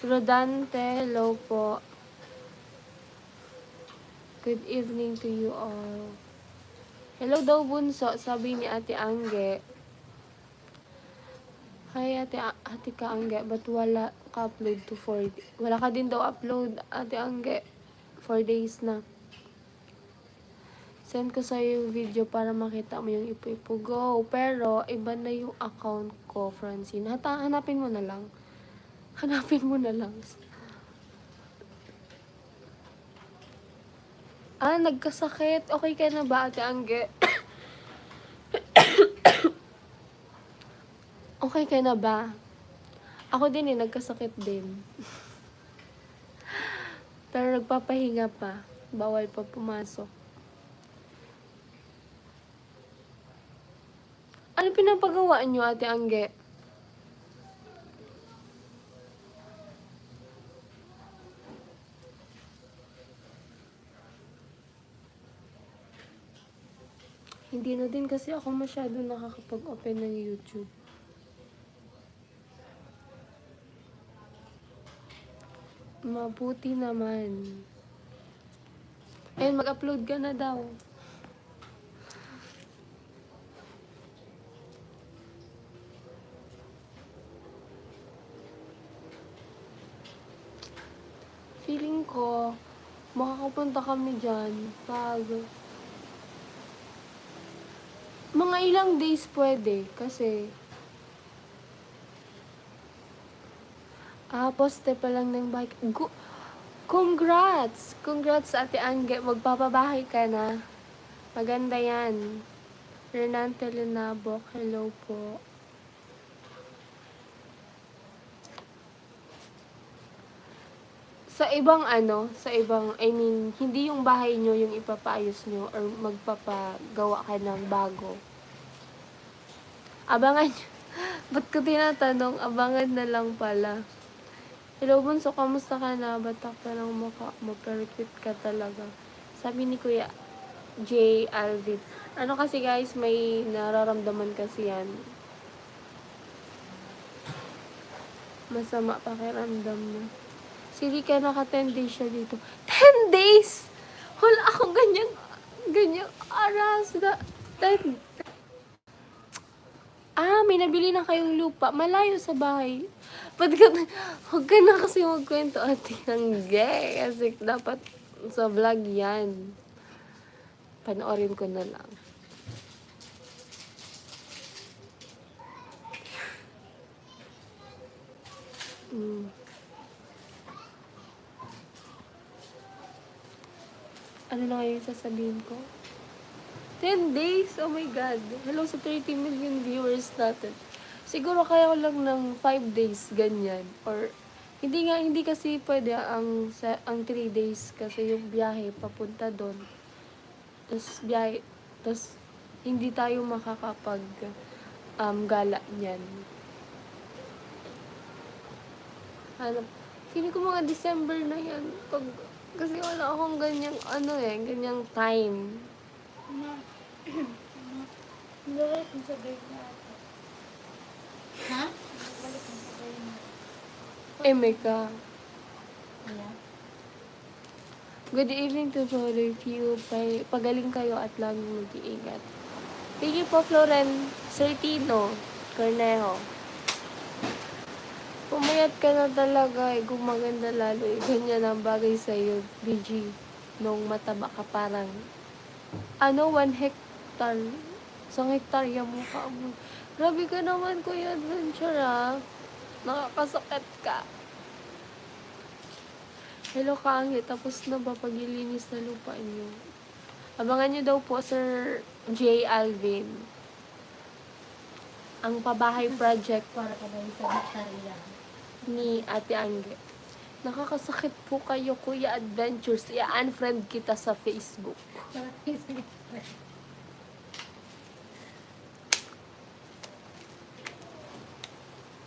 Rodante, hello po. Good evening to you all. Hello daw, Bunso, sabi ni Ate Angge. Hi, Ate ka Angge, but wala ka upload to 4 days. Wala ka din daw upload, Ate Angge. 4 days na. Send ko sa'yo yung video para makita mo yung ipo-ipo. Go! Pero, iba na yung account ko, Francine. Hanapin mo na lang. Hanapin mo na lang. Nagkasakit. Okay ka na ba, Ate Angge? Okay ka na ba? Ako din nagkasakit din. Pero nagpapahinga pa. Bawal pa pumasok. Ano pinapagawa nyo, Ate Angge? Hindi na din kasi ako masyado nakakapag-open ng YouTube. Mabuti naman. Ayun, mag-upload ka na daw. Feeling ko, makakapunta kami dyan pag mga ilang days pwede kasi poste pa lang ng bike. Congrats! Congrats, Ate Angge. Magpapabahay ka na. Maganda yan. Renante Lenabok, hello po. Sa ibang hindi yung bahay nyo yung ipapaayos nyo or magpapagawa ka ng bago. Abangan nyo. Ba't ko tinatanong? Abangan na lang pala. Hello, Bunso. Kamusta ka na? Batak ka ng mukha mo. Pero cute ka talaga. Sabi ni Kuya J. Alvin. Ano kasi guys, may nararamdaman kasi yan. Masama pakiramdam niya. Si Rika naka 10 days siya dito. 10 days! Wala akong ganyang aras na. May nabili na kayong lupa. Malayo sa bahay. Huwag ka na kasi magkwento, Ate Angge. Kasi dapat sa vlog yan. Panoorin ko na lang. Ano na ngayon sasabihin ko? 10 days? Oh my God. Hello sa 30 million viewers natin. Siguro kaya ko lang ng 5 days ganyan. Or, hindi kasi pwede ang 3 days kasi yung biyahe papunta doon. Tapos hindi tayo makakapag gala niyan. Feeling ko mga December na yan. Kasi wala akong ganyang time. Balik mo sa break na ako. Ha? Balik mo sa break na. Meka. Wala. Good evening to all of you. Pagaling kayo at laging mag-iingat. Thank you po, Floren Sertino Cornejo. Pumayat ka na talaga kung maganda lalo ganyan ang bagay sa'yo, BG. Nung mataba ka parang 1 hectare. 1 hektarya mukha mo. Grabe ka naman, Kuya Adventure, nakakasakit ka. Hello, Kaangi. Tapos na ba paglilinis na lupa niyo? Abangan niyo daw po, Sir J. Alvin. Ang pabahay project Para ka daw sa hektarya. ni Ate Angge. Nakakasakit po kayo, Kuya Adventures. I-unfriend kita sa Facebook. Para kayo sa hektarya.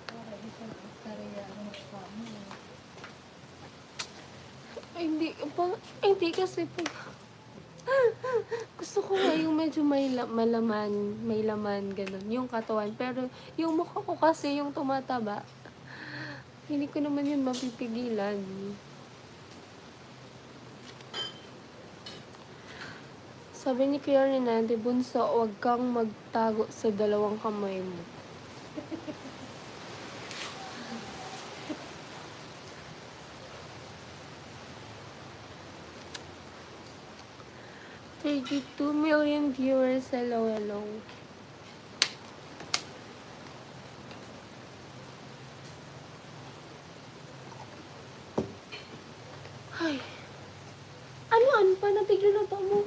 Para kayo sa hektarya ang mukha mo. Hindi kasi pag gusto ko nga yung medyo may laman, ganun, yung katawan. Pero yung mukha ko kasi yung tumataba, hindi ko naman yun mapipigilan. Sabi ni Kuya Renante, Bunso, huwag kang magtago sa 2 kamay mo. $32 million viewers. Hello. Ay. Ano pa? Natigil na to mo.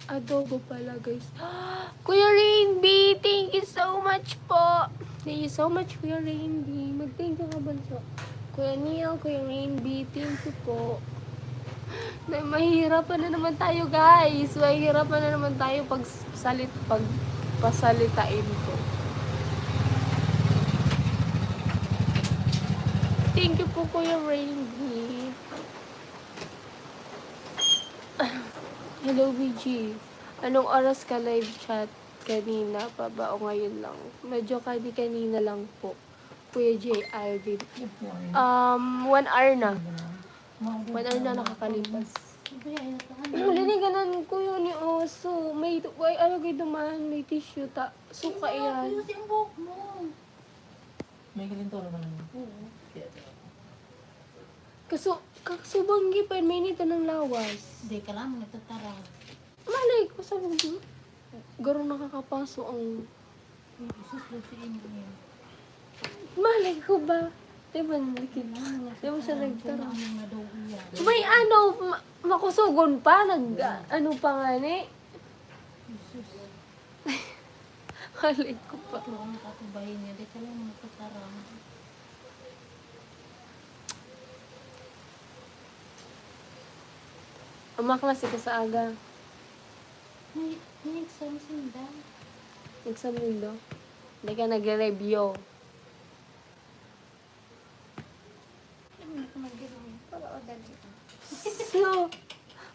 Adobo pala, guys. Kuya Rainby, thank you so much po. Thank you so much, Kuya Rainby. Mag-thank you ka ba so? Kuya Neil, Kuya Rainby, thank you po. Mahihirapan na naman tayo, guys. Mahihirapan na naman tayo pagpasalitain ko. Thank you po, Kuya Rainby. Hello, BG. Anong oras ka live chat? Kanina pa ba o ngayon lang? Medyo kanina lang po. Kuya J. Alvin. 1 hour na. 1 hour na nakakalipas. Liniganan ko yun ni Oso. May tissue. Suka yan. Ayusin ang buhok mo. May gilinto naman naman. Oo. Kaya, Kasubanggi pa, may nito ng lawas. Hindi ka lang nagtatara. Malay ko sa mga garo nakakapaso ang... Isus daw si inyo yun. Malay ko ba? Diba, nakikita? Di mo siya Kung nagtara. ano na daw iyan. May ano, makusugon pa, ano pa nga ni? Isus. Malay ko pa. Ito ang katubahin niya. Di ka lang nagtatara. Umaklase ka sa aga. May exam sinda. Exam mundo. Hindi ka nag-review. Hindi ko mag-gawin. Para o dali. So,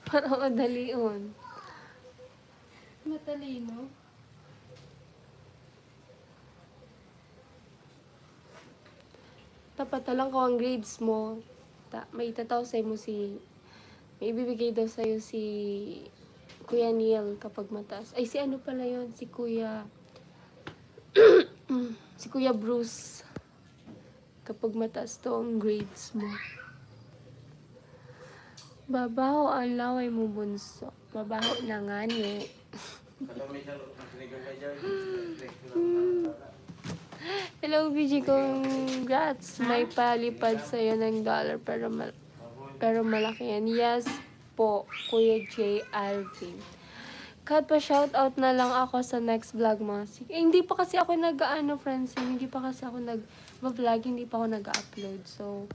para madalion. Matalino. Tapat na lang ko ang grades mo. May itataw sa'yo mo may ibibigay daw sa'yo si Kuya Neil kapag mataas. Ay, si ano pala yun? Si Kuya... si Kuya Bruce. Kapag mataas to ang grades mo. Babaho ang laway mo, bunso. Babaho na nga ni. Hello, BG. Congrats. May palipad sa'yo ng dollar pero malaki yan. Yes po, Kuya J. Alvin. Kat pa shoutout na lang ako sa next vlog mo. Hindi pa kasi ako nag-ano, friends. Hindi pa kasi ako nag-vlog. Hindi pa ako nag-upload. So,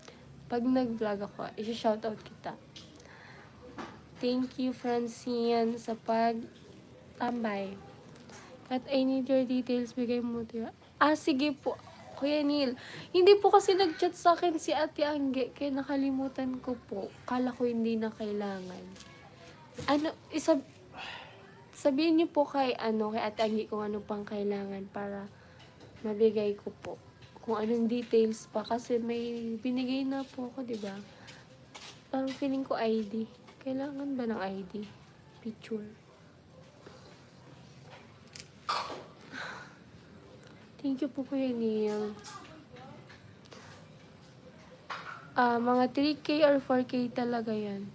pag nag-vlog ako, isi-shoutout kita. Thank you, Francine, sa pag-tambay. Kat, I need your details. Bigay mo ito. Sige po. Kuya Neil, hindi po kasi nag-chat sa akin si Ate Angge, kaya nakalimutan ko po. Kala ko hindi na kailangan. Sabihin niyo po kay Ate Angge kung ano pang kailangan para mabigay ko po. Kung anong details pa, kasi may binigay na po ako, di ba? Parang feeling ko ID. Kailangan ba ng ID? Picture. Thank you po, Kuya Neil. Mga 3K or 4K talaga yan.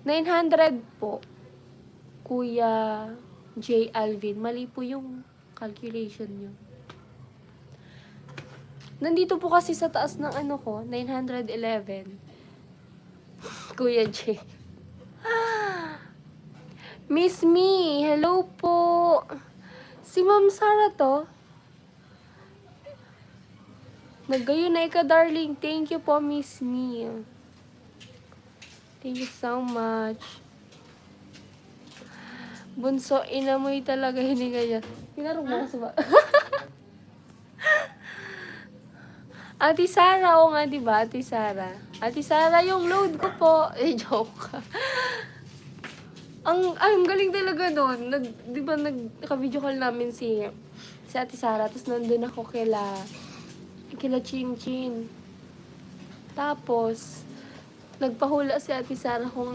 900 po, Kuya J. Alvin. Mali po yung calculation nyo. Nandito po kasi sa taas ng 911. Kuya J. Miss Me, hello po. Si Ma'am Sara to. Naggayon na ka, darling. Thank you po, Miss Me. Thank you so much. Bunso, inamoy talaga hininga niya. Pinarong mo sa ba? Ate Sara, o nga, diba? Ate Sara. Ate Sara, yung load ko po. Joke. Ang galing talaga doon. Diba, naka-video call namin si Ate Sara. Tapos nandun ako kila Chin Chin. Tapos, nagpahula si Ate Sara kung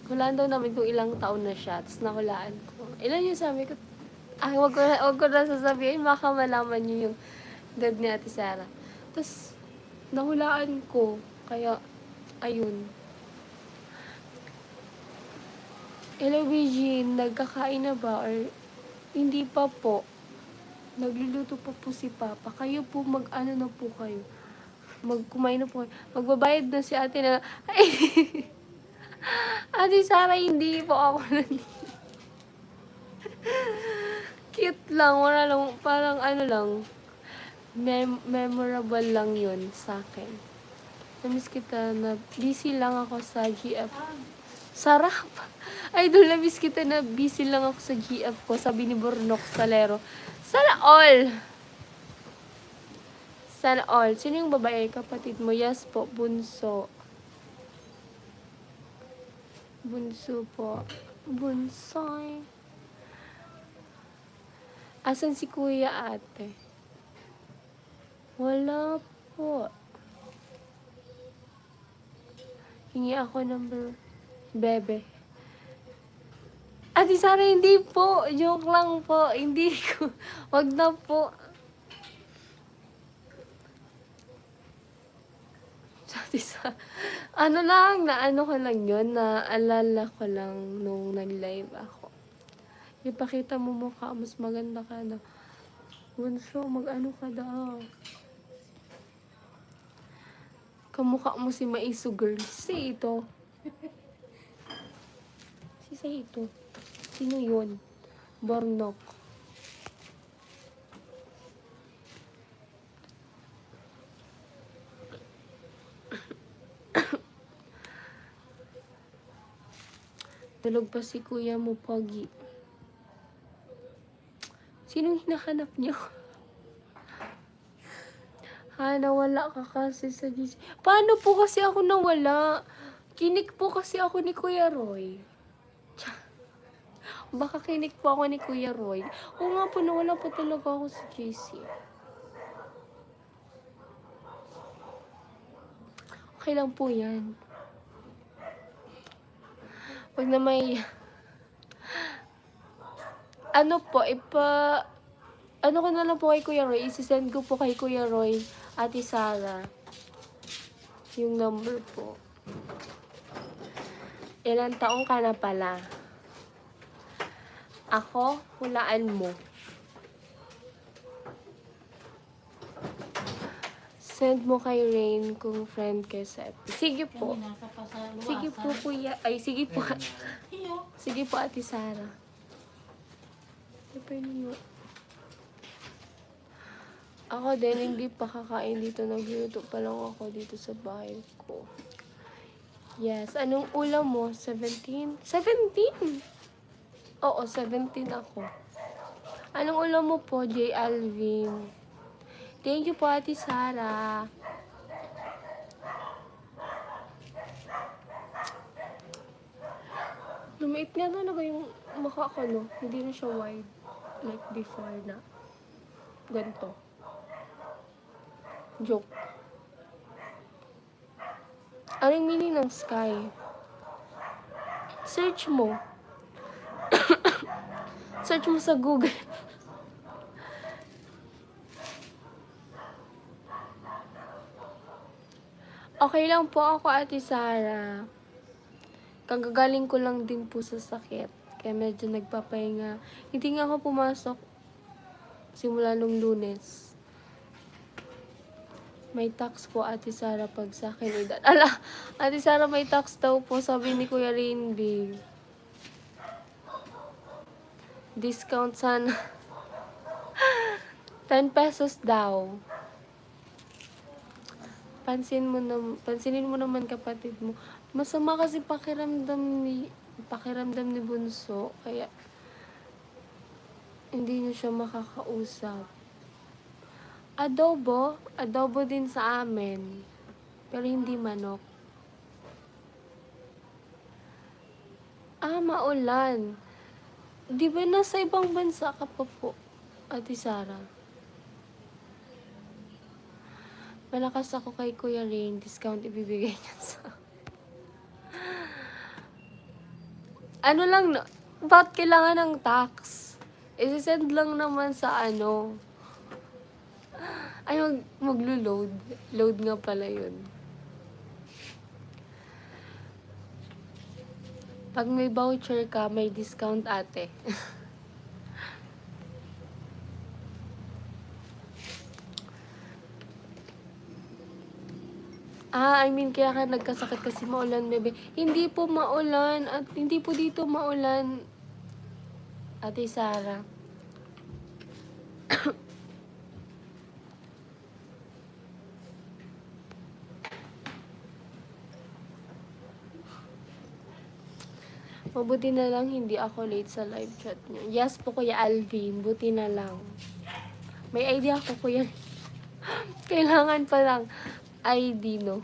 hulaan daw namin kung ilang taon na siya. Tapos nahulaan ko. Ilan yung sabi ko? Wag ko na sasabihin. Baka malaman niyo yung dad ni Ate Sara. Tapos, nahulaan ko. Kaya, ayun. Hello, Virgin. Nagkakain na ba? Or hindi pa po. Nagluluto pa po si Papa. Kayo po mag-ano na po kayo. Kumain na po kayo. Magbabayad na si ate na. Ay, Ate Sara, hindi po ako cute lang. Wala lang. Parang lang. Memorable lang yun sa akin. Namiss kita na busy lang ako sa GF. Sarap. Idol, namiss kita na busy lang ako sa GF ko. Sabi ni Bornok Salero. Sana all. Sana all. Sino yung babae? Kapatid mo? Yes po. Bunso. Bunso po. Bunsoy. Asan si Kuya Ate? Wala po. Hingi ako number. Bebe. Ate Sara, hindi po. Joke lang po. Hindi ko. Wag na po. Ano lang, naano ko lang yun, naalala ko lang nung nag-live ako. Ipakita mo mukha, mas maganda ka na. Bunso, mag-ano ka daw. Kamukha mo si Maiso girl. Si ito. Si ito. Sino yun? Bornok. Tulog pa si kuya mo, Pogi. Sinong hinahanap niyo? Ha, nawala ka kasi sa GC. Paano po kasi ako nawala? Kinik po kasi ako ni Kuya Roy. Tsa. Baka kinik po ako ni Kuya Roy. Oo nga po, nawala po talaga ako sa GC. Okay lang po yan. Pag na may... Ano po, ano ko na lang po kay Kuya Roy, isi-send ko po kay Kuya Roy, Ate Sara, yung number po. Ilan taong ka na pala? Ako, hulaan mo. Send mo kay Rain kung friend kayo sa FB. Sige po. Kanina ka pa sa luwasan. Sige po, kuya. Ay, sige po. Iyo. Sige po, Ate Sara. Ako din, hindi pa kakain dito. Nagluto pa lang ako dito sa bahay ko. Yes. Anong ulam mo? 17? 17? Oo, 17 ako. Anong ulam mo po, J. Alvin? Thank you po, Ate Sara. Lumait nga talaga yung mukha ko, no? Hindi na siya wide. Like before na. Ganto. Joke. Anong meaning ng sky? Search mo. Search mo sa Google. Okay lang po ako, Ate Sara. Kagagaling ko lang din po sa sakit. Kaya medyo nagpapahinga. Hindi nga ako pumasok simula nung Lunes. May tax po, Ate Sara, pag sa akin edad. Ala, Ate Sara, may tax daw po, sabi ni Kuya Rainby. Discount sana. 10 pesos daw. Pansinin mo naman kapatid mo. Masama kasi pakiramdam ni Bunso, kaya hindi niya siya makakausap. Adobo din sa amin. Pero hindi manok. Maulan. Di ba nasa ibang bansa ka pa po, Ate Sara? Malakas ako kay Kuya Rain. Discount ibibigay niya sa... Ano lang, ba't kailangan ng tax? I-send lang naman sa ano. Ay, maglo-load. Load nga pala yun. Pag may voucher ka, may discount, ate. Kaya ka nagkasakit kasi maulan, bebe. Hindi po maulan, at hindi po dito maulan, Ate Sara. Mabuti na lang hindi ako late sa live chat niyo. Yes po, Kuya Alvin. Buti na lang. May idea ako, Kuya. Kailangan pa lang ID, no?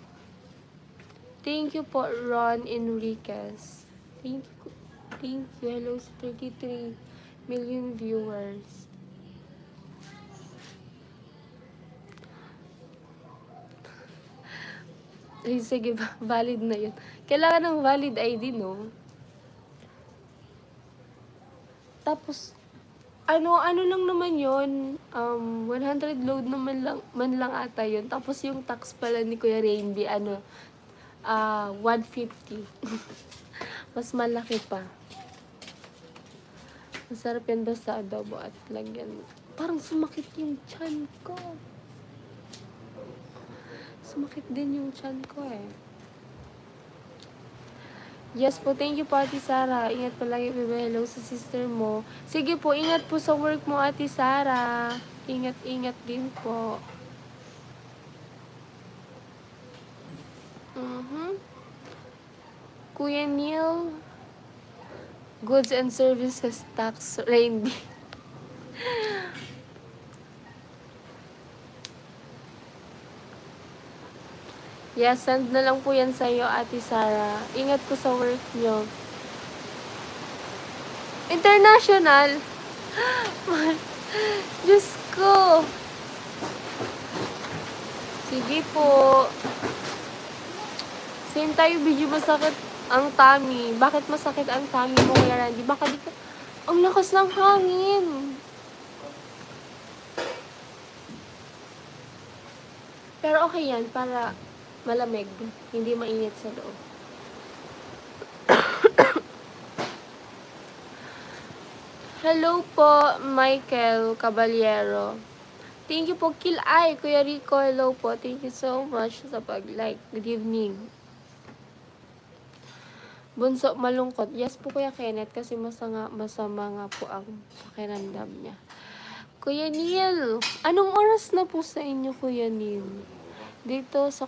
Thank you po, Ron Enriquez. Thank you. Thank you. Hello sa 33 million viewers. Ay, sige, valid na yun. Kailangan ng valid ID, no? Tapos, ano lang naman yun, 100 load naman man lang ata yun. Tapos yung tax pala ni Kuya Rainby, 150. Mas malaki pa. Masarap yan basta adobo at lagyan. Parang sumakit yung tiyan ko. Sumakit din yung tiyan ko eh. Yes po, thank you po Ate Sara. Ingat palagi, bebe. Hello sa sister mo. Sige po, ingat po sa work mo Ate Sara. Ingat din po. Kuya Neil, Goods and Services Tax Randy. Yes, send na lang po yan sa'yo, Ate Sara. Ingat po sa work nyo. International! Diyos ko! Sige po. Same tayo, video masakit ang tummy. Bakit masakit ang tummy mo, Kuya Randy? Baka di ka... Ang lakas ng hangin. Pero okay yan, para malamig. Hindi mainit sa loob. Hello po, Michael Caballero. Thank you po, Kilay. Kuya Rico, hello po. Thank you so much sa pag-like. Good evening. Bunso, malungkot. Yes po, Kuya Kenneth, kasi masama nga po ang pakiramdam niya. Kuya Neil, anong oras na po sa inyo, Kuya Neil? Dito sa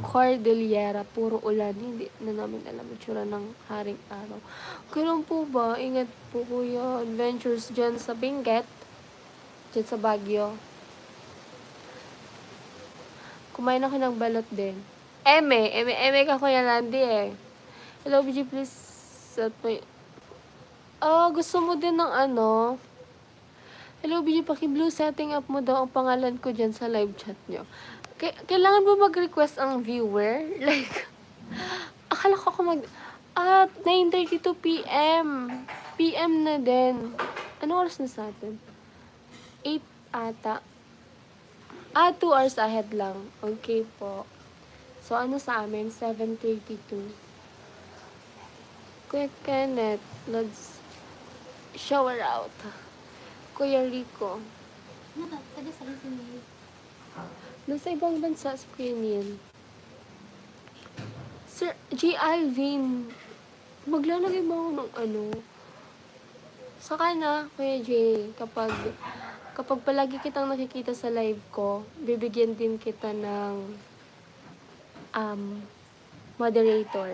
Cordillera, puro ulan. Hindi na namin alam yung tsura ng haring araw. Ganun po ba? Ingat po, Kuya. Adventures dyan sa Benguet. Dyan sa Baguio. Kumain ako ng balot din. Eme ka, Kuya Randy eh. Hello, BG, please. Gusto mo din ng ano? Hello, BG, paki-blue setting up mo daw ang pangalan ko dyan sa live chat nyo. Kailangan ba mag-request ang viewer? Like, akala ko mag... 9:32 p.m. PM na din. Ano oras na sa atin? 8 ata. 2 hours ahead lang. Okay po. So, ano sa amin? 7:32. Kuya Kenneth, let's shower out. Kuya Rico. Taga sa Rizal. Nasa ibang bansa si Kuya Neil. Sir G. Alvin, maglalagay ba ako ng ano? Saka na, Kuya J, kapag palagi kitang nakikita sa live ko, bibigyan din kita ng moderator.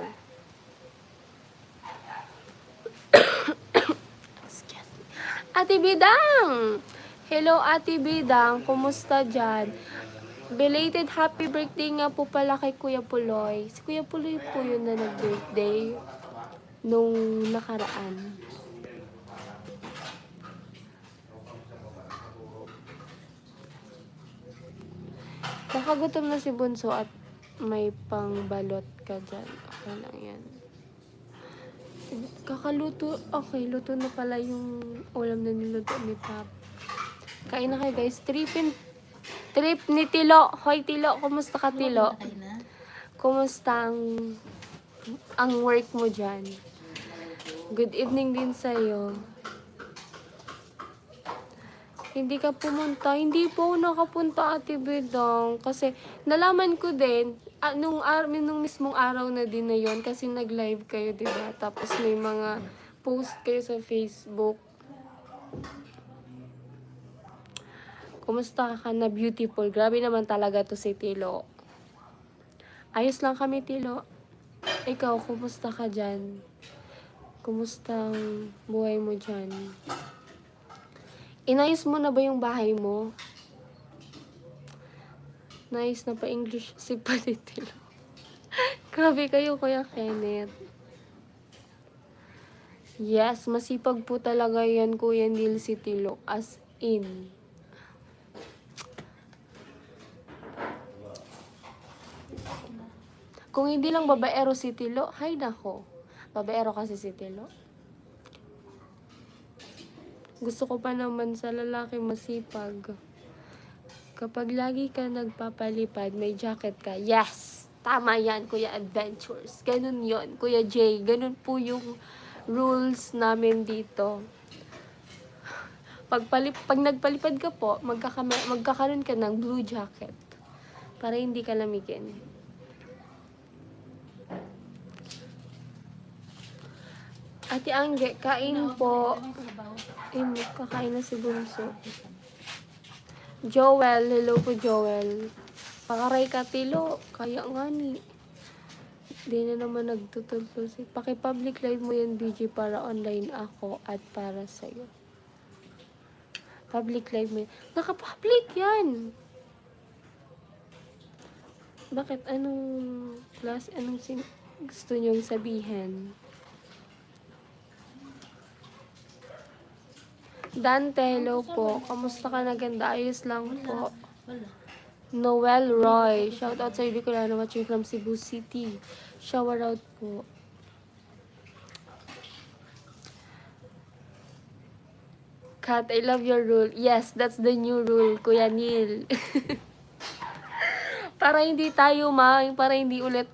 Excuse me. Ate Bidang! Hello, Ate Bidang. Kumusta dyan? Belated happy birthday nga po pala kay Kuya Puloy. Si Kuya Puloy po yun na nag-birthday nung nakaraan. Baka gutom na si Bunso at may pangbalot ka dyan. Okay lang yan. Kakaluto. Okay, luto na pala yung ulam na niluto ni Pap. Kain na kayo guys. Trip ni Tilo. Hoy Tilo, kumusta ka Tilo? Kumusta ang work mo dyan? Good evening din sa'yo. Hindi ka pumunta. Hindi po ako nakapunta, Ate Bedong. Kasi nalaman ko din, nung mismong araw na din na yon kasi nag-live kayo, diba? Tapos may mga post kayo sa Facebook. Kumusta ka na, beautiful? Grabe naman talaga to si Tilo. Ayos lang kami, Tilo. Ikaw, kumusta ka dyan? Kumusta ang buhay mo dyan? Inayos mo na ba yung bahay mo? Nice na pa English si Panitilo. Grabe kayo, Kuya Kenneth. Yes, masipag po talaga yan, Kuya Neil si Tilo. As in. Kung hindi lang babaero si Tilo, hay nako. Babaero kasi si Tilo. Gusto ko pa naman sa lalaki masipag. Kapag lagi ka nagpapalipad, may jacket ka. Yes! Tama yan, Kuya Adventures. Ganun yon, Kuya Jay. Ganun po yung rules namin dito. Pag nagpalipad ka po, magkakaroon ka ng blue jacket para hindi ka lamigin. Ate Angge, kain po. Kakain na si Bunso. Joel, hello po Joel. Pakaray ka tilo, kaya nga ni. Di na naman nagtutulpo si. Paki-public live mo yan, BG, para online ako at para sa'yo. Public live mo yan. Naka-public yan! Bakit? Anong class? Anong gusto niyong sabihin? Dante, hello po. Kamusta ka na, ganda? Ayos lang po. Wala. Noel Roy. Shout out sa Bicolano watching from Cebu City. Shower out po. Kat, I love your rule. Yes, that's the new rule, Kuya Neil. Para hindi ulit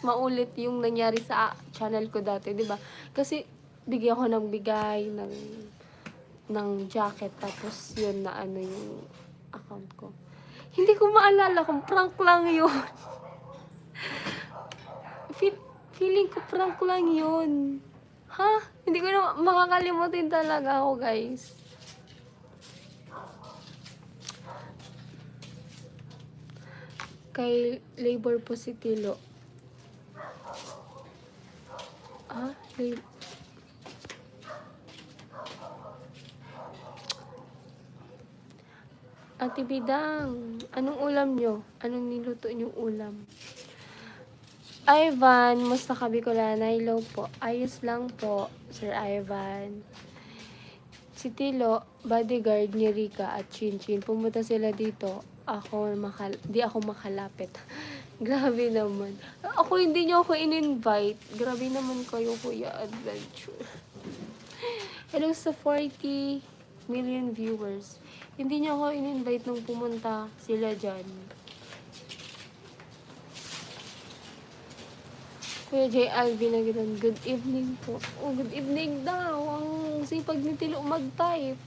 maulit yung nangyari sa channel ko dati, 'di ba? Kasi bigyan ko ng bigay ng jacket tapos yun na ano yung account ko. Hindi ko maalala kung prank lang yun. Feeling ko prank lang yun. Ha? Hindi ko na makakalimutin talaga ako, guys. Kay labor po si Tilo. Ah, Ate Bidang, anong ulam nyo? Anong niluto nyong ulam? Ivan, musta ka Bicolana? Hello po. Ayos lang po, Sir Ivan. Si Tilo, bodyguard ni Rika at Chinchin. Pumunta sila dito. Di ako makalapit. Grabe naman. Hindi niyo ako in-invite. Grabe naman kayo, Kuya Adventure. Hello sa 40 million viewers. Hindi niyo ako in-invite nung pumunta sila dyan. Kuya J. Alvin na ganun. Good evening po. Oh, good evening daw. Ang sipag ni Tilo mag-type.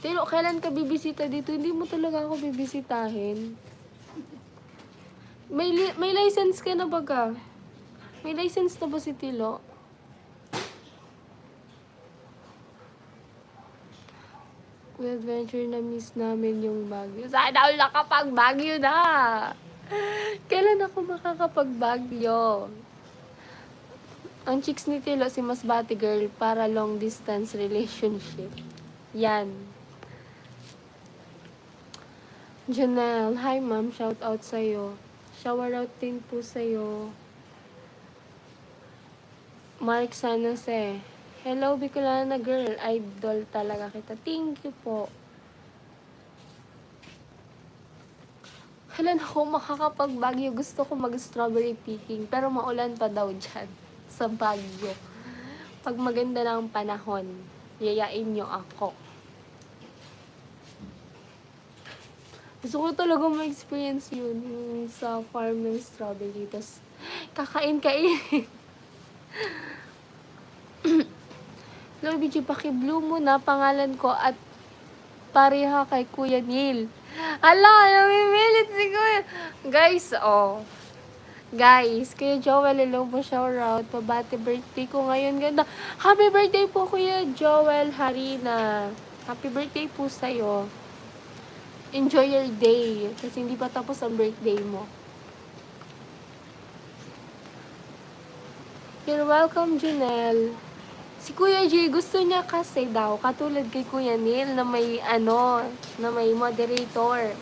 Tilo, kailan ka bibisita dito? Hindi mo talaga ako bibisitahin. May license ka na ba ka? May license na ba si Tilo? Kuya Adventure, na miss namin yung Baguio. Sana all nakapag Baguio na! Kailan ako makakapag-Baguio? Ang chicks ni Tilo, si Masbate Girl, para long distance relationship. Yan. Janelle, hi ma'am, shout out sa'yo. Shower out din po sa'yo. Mark Sanose, hello Bicolana girl, idol talaga kita. Thank you po. Kailan ako makakapag-Baguio? Gusto ko mag-strawberry picking, pero maulan pa daw dyan sa Baguio. Pag maganda na ang panahon, yayain nyo ako. Gusto ko talaga ma-experience yun, yung sa farm ng strawberry. Tapos, kakain-kain. Lord BG, paki-blue mo na pangalan ko at pareha kay Kuya Neil. Ala, namimilit si Kuya. Guys, Kuya Joel, hello po, shout out. Pabati birthday ko ngayon. Ganda. Happy birthday po, Kuya Joel Harina. Happy birthday po sa'yo. Enjoy your day. Kasi hindi pa tapos ang birthday mo. You're welcome, Janelle. Si Kuya G, gusto niya kasi daw, katulad kay Kuya Neil, na may moderator.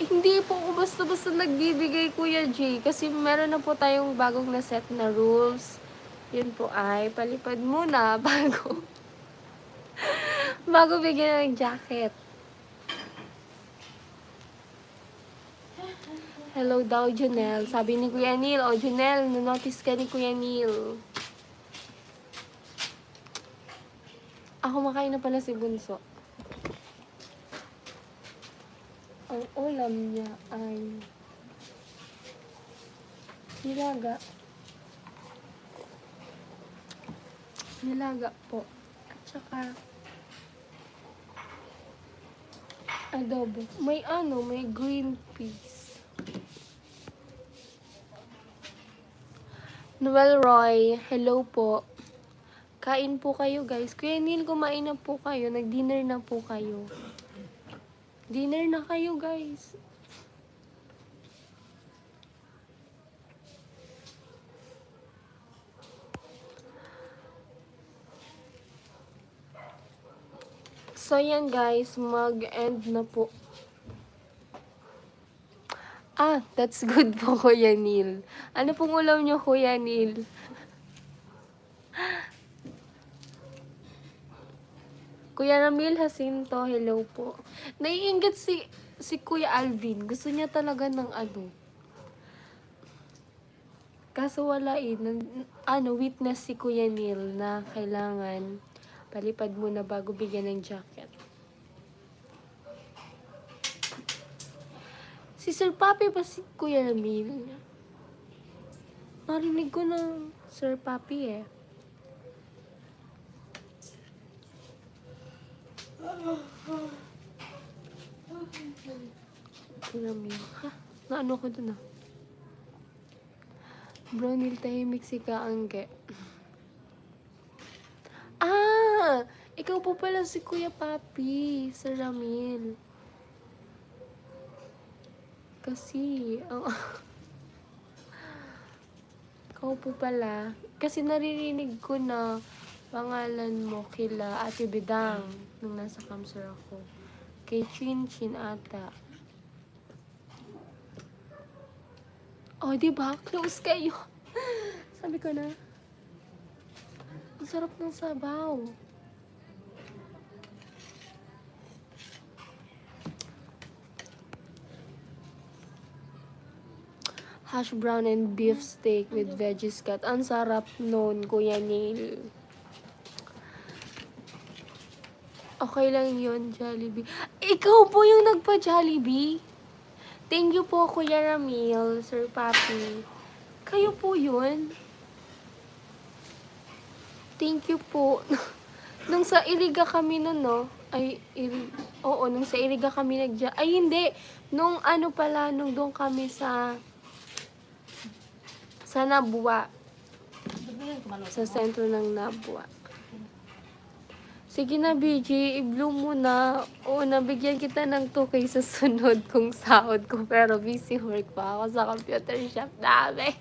Hindi po ako basta-basta nagbibigay, Kuya G. Kasi meron na po tayong bagong na set na rules. Yun po ay, palipad muna bago bigyan ng jacket. Hello daw, Janelle. Sabi ni Kuya Neil, Janelle, nanotice ka ni Kuya Neil. Ako makain na pala si Bunso. Ang ulam niya ay nilaga. Nilaga po. At saka adobo. May green peas. Noel Roy, hello po. Kain po kayo guys. Kuya Neil, kumain na po kayo. Nag-dinner na po kayo. Dinner na kayo guys. So yan guys, mag-end na po. That's good po Kuya Neil. Ano pong ulam nyo Kuya Neil? Kuya Ramil Jacinto, hello po. Naiinggit si Kuya Alvin. Gusto niya talaga ng ano. Kaso wala witness si Kuya Neil na kailangan palipad muna bago bigyan ng jacket. Si Sir Papi ba si Kuya Ramil? Narinig ko ng Sir Papi eh. Ramil. Naano ko dun Bronil tahimik si Kaangge. Ikaw po pala si Kuya Papi, Sir Ramil. Kasi, ikaw po pala. Kasi naririnig ko na pangalan mo kila Ate Bidang nung nasa Kamsur ako. Kay Chin Chin ata. Diba? Close kayo. Sabi ko na. Ang sarap ng sabaw. Hash brown and beef steak with veggies cut. Ang sarap nun, Kuya Neil. Okay lang yun, Jollibee. Ikaw po yung nagpa-Jollibee? Thank you po, Kuya Ramil, Sir Papi. Kayo po yun? Thank you po. Nung sa Iriga kami nun, no? Nung sa Iriga kami hindi. Nung nung doon kami sa Nabua. Sa sentro ng Nabua. Sige na, BG, i-blow mo na. Nabigyan kita ng 2K sa sunod kong sahod ko. Pero busy work pa ako sa computer shop namin.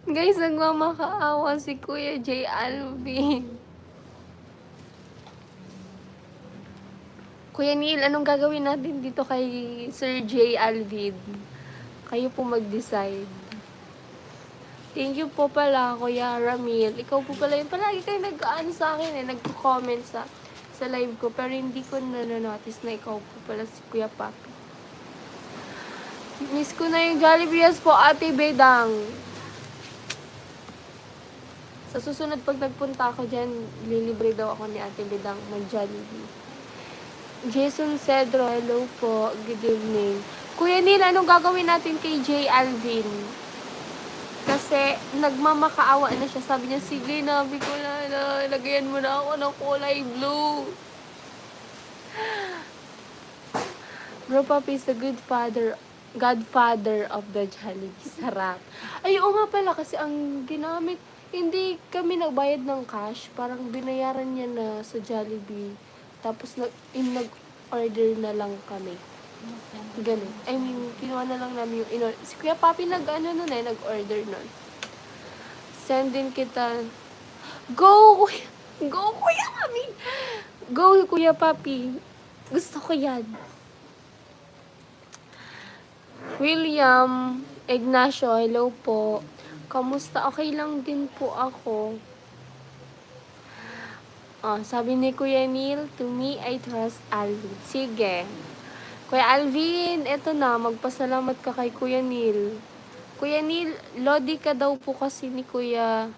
Guys, nagmamakaawa si Kuya J. Alvin. Kuya Neil, anong gagawin natin dito kay Sir J. Alvin? Kayo po mag-decide. Thank you po pala, Kuya Ramil. Ikaw po pala yun. Palagi kayo nag-ano sa akin nag-comment sa live ko. Pero hindi ko na-notice na ikaw po pala si Kuya Papi. Miss ko na yung Jollibees po, Ate Bedang. Sa susunod pag nagpunta ako dyan, lilibre daw ako ni Ate Bedang mag-Jollibee. Jason Cedro, hello po. Good evening. Kuya Neil, anong gagawin natin kay J. Alvin? Kasi nagmamakaawa na siya. Sabi niya, sige, nabi ko na, lagayan mo na ako ng kulay blue. Bro Papi is the godfather of the Jollibee. Sarap. Oo nga pala, kasi ang ginamit, hindi kami nagbayad ng cash. Parang binayaran niya na sa Jollibee. Tapos nag-order na lang kami. Ganun. Kinuha na lang namin yung in-order. Si Kuya Papi nag-order nun. Sendin kita. Go, Kuya! Go, Kuya Papi! Go, Kuya Papi! Gusto ko yan. William Ignacio, hello po. Kamusta? Okay lang din po ako. Sabi ni Kuya Neil, to me, I trust Alvin. Sige. Kuya Alvin, eto na, magpasalamat ka kay Kuya Neil. Kuya Neil, lodi ka daw po kasi ni Kuya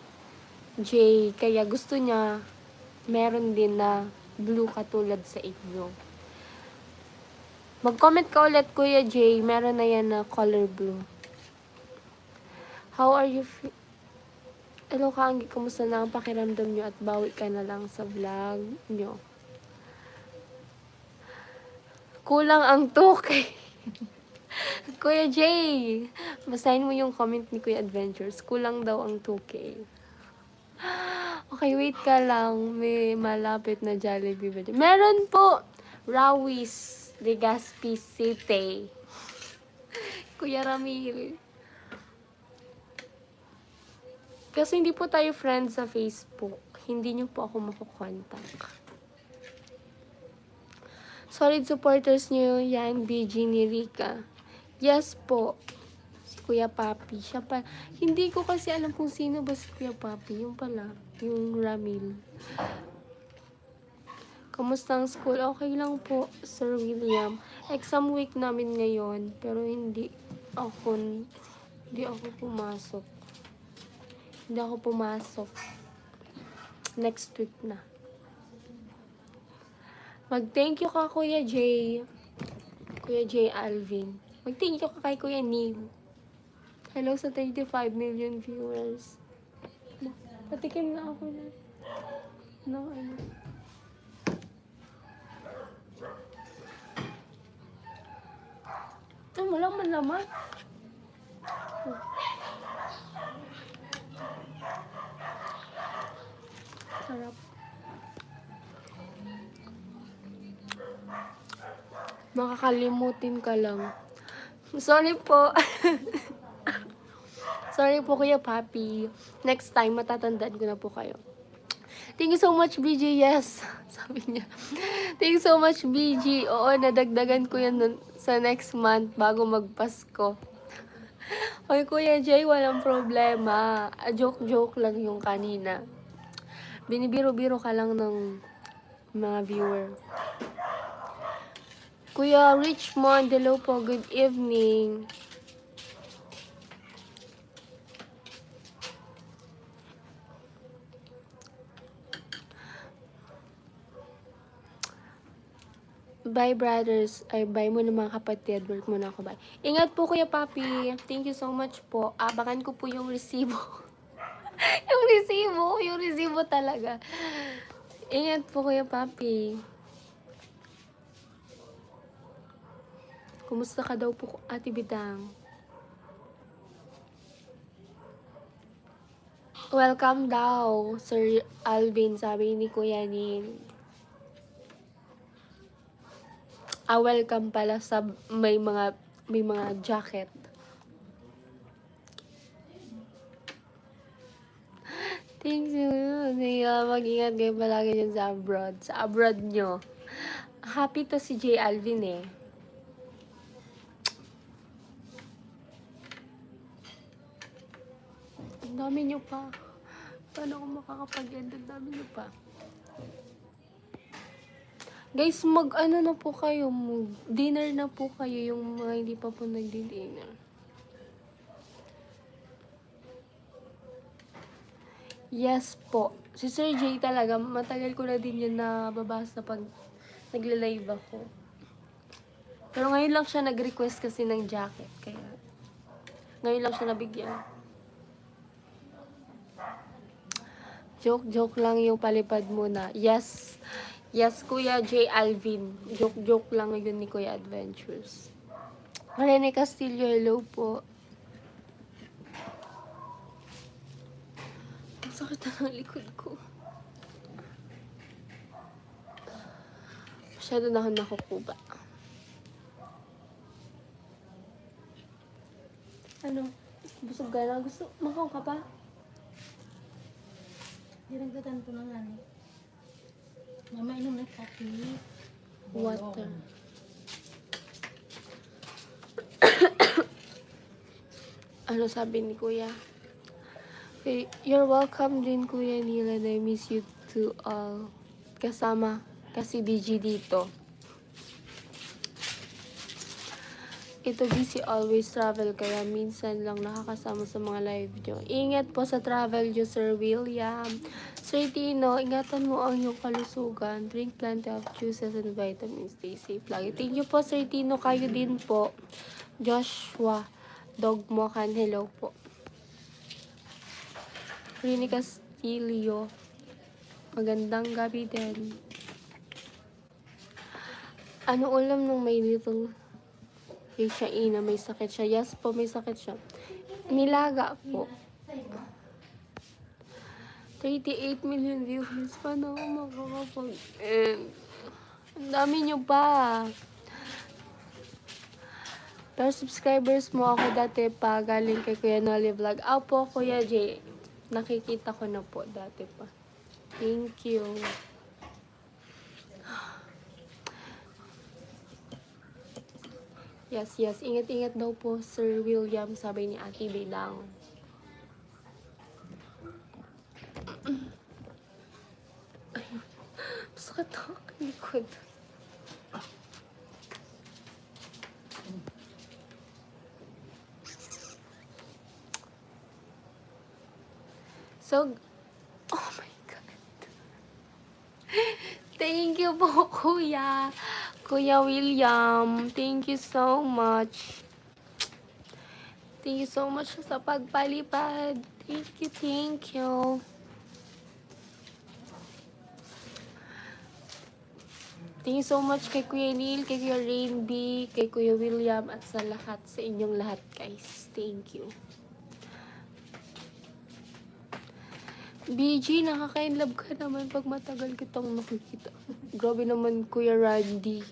Jay, kaya gusto niya meron din na blue katulad sa inyo. Mag-comment ka ulit, Kuya Jay. Meron na yan na color blue. How are you Hello, Kaanggi. Kumusta na ang pakiramdam nyo at bawi ka na lang sa vlog nyo? Kulang ang 2K. Kuya Jay, basahin mo yung comment ni Kuya Adventures. Kulang daw ang 2K. Okay, wait ka lang. May malapit na Jollibee ba dyan? Meron po! Rawis, Legazpi City. Kuya Ramil. Kasi hindi po tayo friends sa Facebook. Hindi nyo po ako makukontak. Solid supporters nyo yan, BG ni Rika. Yes po. Si Kuya Papi. Siya pa. Hindi ko kasi alam kung sino ba si Kuya Papi. Yung pala. Yung Ramil. Kamusta ang school? Okay lang po, Sir William. Exam week namin ngayon. Pero hindi ako pumasok. Hindi ako pumasok. Next week na. Mag-thank you ka, Kuya Jay. Kuya Jay Alvin. Mag-thank you ka kay Kuya Neil. Hello sa 35 million viewers. Patikim na ako na. No, ano. Wala man laman. Sarap. Makakalimutin ka lang. Sorry po. Sorry po, Kuya Papi. Next time, matatandaan ko na po kayo. Thank you so much, BG. Yes. Sabi niya. Thank you so much, BG. Oo, nadagdagan ko yan sa next month bago magpasko. Hoy, Kuya Jay, walang problema. Joke-joke lang yung kanina. Binibiro-biro ka lang ng mga viewer. Kuya Richmond, hello po. Good evening. Bye, brothers. Ay, bye mo na mga kapatid. Work muna ako, bye. Ingat po, Kuya Papi. Thank you so much po. Abangan ko po yung resibo. Yung resibo talaga. Ingat po, Kuya Papi. Kumusta ka daw po, Ate Bidang? Welcome daw, Sir Alvin, sabi ni Kuya Neil. Welcome pala sa may mga jacket. Thank you. Mag-ingat kayo palagi dyan sa abroad. Sa abroad nyo. Happy to si J. Alvin eh. Ang dami nyo pa. Paano ako makakapag-end? Ang dami nyo pa. Guys, mag-ano na po kayo, dinner na po kayo yung mga hindi pa po nagdi-dinner. Yes po. Si Sir J talaga, matagal ko na din yan nababasa pag nagla-live ako. Pero ngayon lang siya nag-request kasi ng jacket, kaya ngayon lang siya nabigyan. Joke lang yung palipad muna. Yes, Kuya J. Alvin. Joke lang yun ni Kuya Adventures. Rene Castillo, hello po. Ang sakit na ng likod ko. Masyado na ako nakukuba. Ano? Busog ka na? Gusto? Makaw ka pa? Dinagdagan ko na nga eh. Mama, inom na coffee. Water. Ano sabi ni Kuya? Okay, you're welcome din, Kuya Neil, and I miss you to all. Kasama kasi BG dito. Ito busy always travel, kaya minsan lang nakakasama sa mga live nyo. Ingat po sa travel nyo, Sir William. Sir Tino, ingatan mo ang iyong kalusugan. Drink plenty of juices and vitamins. Stay safe lagi. Thank you po, Sir Tino. Kayo din po. Joshua Dogmokan, hello po. Rini Castillo, magandang gabi din. Ano ulam nung may little siya ina, may sakit siya? Yes po, may sakit siya. Nilaga po. 38 million viewers. Paano ako makakapag-end? Ang dami nyo pa. Pero subscribers mo ako dati pa. Galing kay Kuya Nolly Vlog. Opo, Kuya J. Nakikita ko na po dati pa. Thank you. Yes, yes. Ingat-ingat daw po, Sir William. Sabi ni Ate Bidang. Ayun. Masakit ako ang likod. So, oh my God. Thank you po, Kuya. Kuya William. Thank you so much. Thank you so much sa pagpalipad. Thank you, thank you. Thank you so much kay Kuya Neil, kay Kuya Rainby, kay Kuya William, at sa lahat, sa inyong lahat, guys. Thank you. BG, nakaka-inlove ka naman pag matagal kitang nakikita. Grabe naman, Kuya Randy.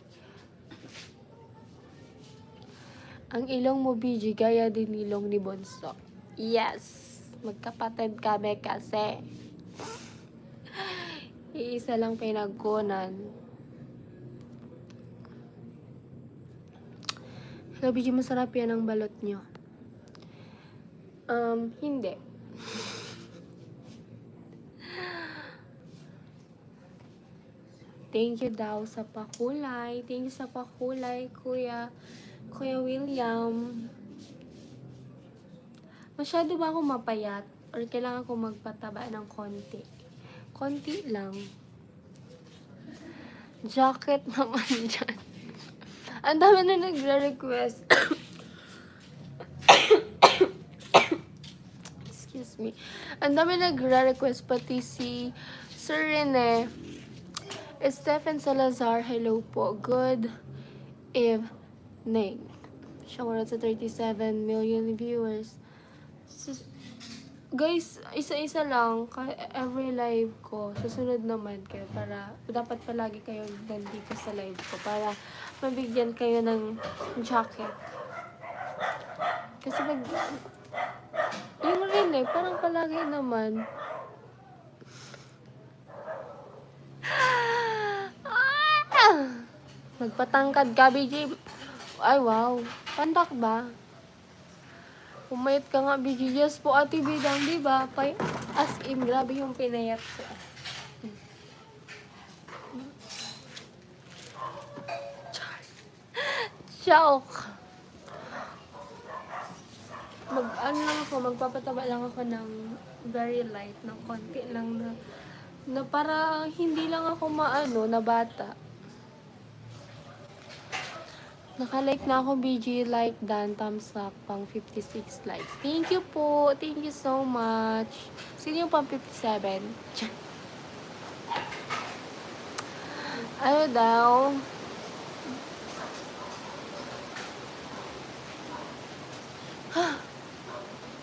Ang ilong mo, BG, gaya din ilong ni Bonso. Yes! Magkapatid kami kasi. Iisa lang pinagkunan. Hello, BG, masarap yan ang balot nyo. Hindi. Thank you daw sa pakulay. Thank you sa pakulay, Kuya William. Masyado ba ako mapayat? Or kailangan ko magpataba ng konti? Konti lang. Jacket naman dyan. Ang dami na nagre-request. Excuse me. Ang dami nagre-request, pati si Sir Rene. Stephen Salazar, hello po. Good evening. Shout out sa 37 million viewers. Guys, isa-isa lang every live ko. Susunod naman kayo para dapat palagi kayo nandito sa live ko para mabigyan kayo ng jacket. Kasi yung rin parang palagi naman. Magpatangkad ka, BJ. Ay, wow. Pandak ba? Pumayat ka nga, BJ. Yes po, Ate Bidang, di ba? As in, grabe yung pinayat ko. Joke. Magpapataba lang ako ng very light, ng konti lang na para hindi lang ako na bata. Naka-like na ako, BG. Like dan, thumbs up, pang 56 likes. Thank you po. Thank you so much. Sino yung pang 57? Ano daw?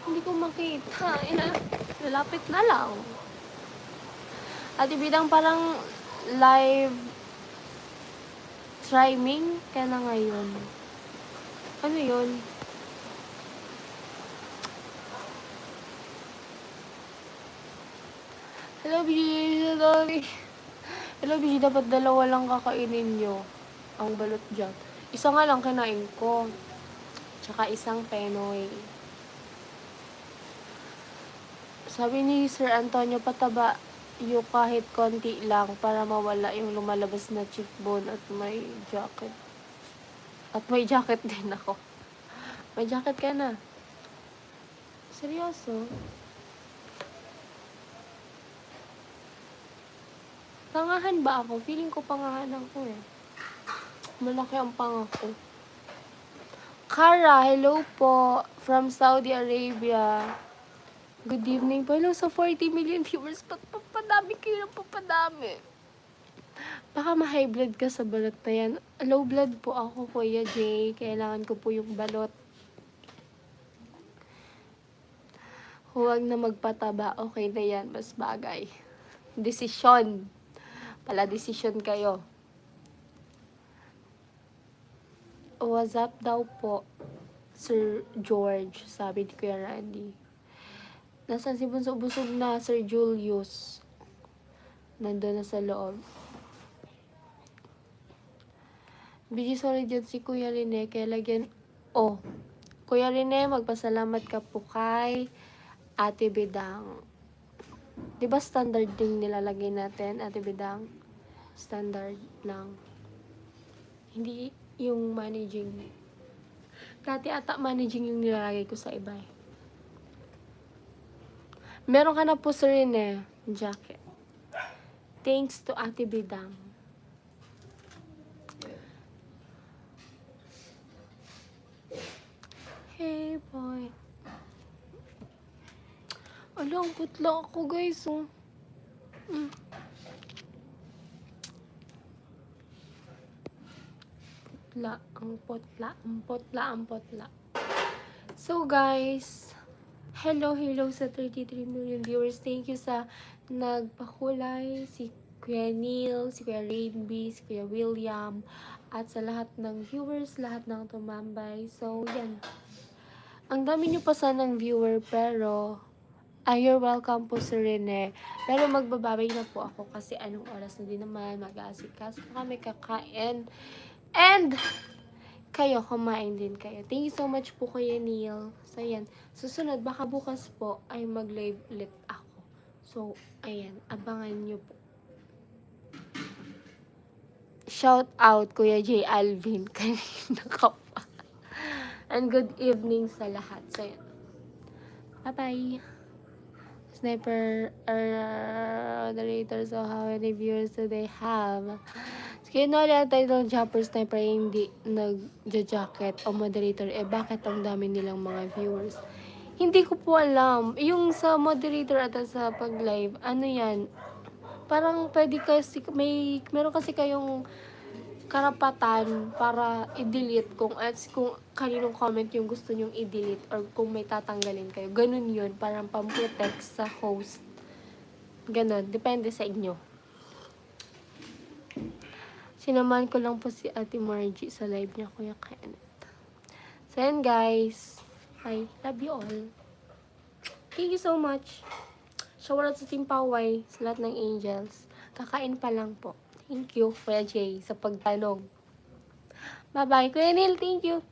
Hindi ko makita. Lalapit na lang. Ate Bidang, parang live streaming ka na ngayon. Ano yun? Hello, BG. Hello, BG. Dapat dalawa lang kakainin nyo. Ang balot dyan. Isa nga lang kinain ko. Tsaka isang penoy. Sabi ni Sir Antonio, pataba yung kahit konti lang para mawala yung lumalabas na cheekbone at may jacket. At may jacket din ako. May jacket ka na. Seryoso? Pangahan ba ako? Feeling ko pangahan ako eh. Malaki ang panga ko. Kara, hello po. From Saudi Arabia. Good evening po. Hello sa 40 million viewers. Papadami kayo ng papadami. Baka ma-high blood ka sa balot na yan. Low blood po ako, Kuya Jay. Kailangan ko po yung balot. Huwag na magpataba. Okay na yan. Mas bagay. Desisyon. Pala desisyon kayo. What's up daw po, Sir George, sabi ni Kuya Randy. Nasaan si Bunso? Busog na, Sir Julius. Nandun na sa loob. BG sorry dyan si Kuya Rene, kaya lagyan, Kuya Rene, magpasalamat ka po kay Ate Bidang. Diba standard din nilalagay natin, Ate Bidang? Standard lang. Hindi yung managing. Dati ata managing yung nilalagay ko sa iba eh. Meron ka na po sir Rene, jacket. Thanks to Ate Bidang. Hey boy. Alam, putla ako guys oh. Ang potla. So guys, hello sa 33 million viewers. Thank you sa nagpakulay, si Kuya Neil, si Kuya Rainby, si Kuya William, at sa lahat ng viewers, lahat ng tumambay. So yan. Ang dami nyo pa sanang viewer, pero you're welcome po Sir Rene. Pero magbababay na po ako kasi anong oras na din naman, mag-aasikas pa kami kakain. And kayo, kumain din kayo. Thank you so much po Kuya Neil. So, ayan. Susunod, baka bukas po ay mag-live ulit ako. So, ayan. Abangan nyo po. Shout out Kuya J. Alvin. Kanina ka pa. And good evening sa lahat. So, ayan. Bye-bye. Sniper moderator. So, how many viewers do they have? Kaya na title Jumper Sniper hindi nag-jacket o moderator, bakit ang dami nilang mga viewers? Hindi ko po alam. Yung sa moderator at sa pag-live, ano yan? Parang pwede kasi, meron kasi kayong karapatan para i-delete kung kaninong comment yung gusto nyong i-delete or kung may tatanggalin kayo. Ganun yun. Parang pang-protect sa host. Ganun. Depende sa inyo. Sinamahan ko lang po si Ate Margie sa live niya, Kuya Kenneth. So, yan guys. I love you all. Thank you so much. Shower out sa Team Paway, sa lahat ng angels. Kakain pa lang po. Thank you, Kuya Jay, sa pagtanong. Bye-bye. Kuya Neil, thank you.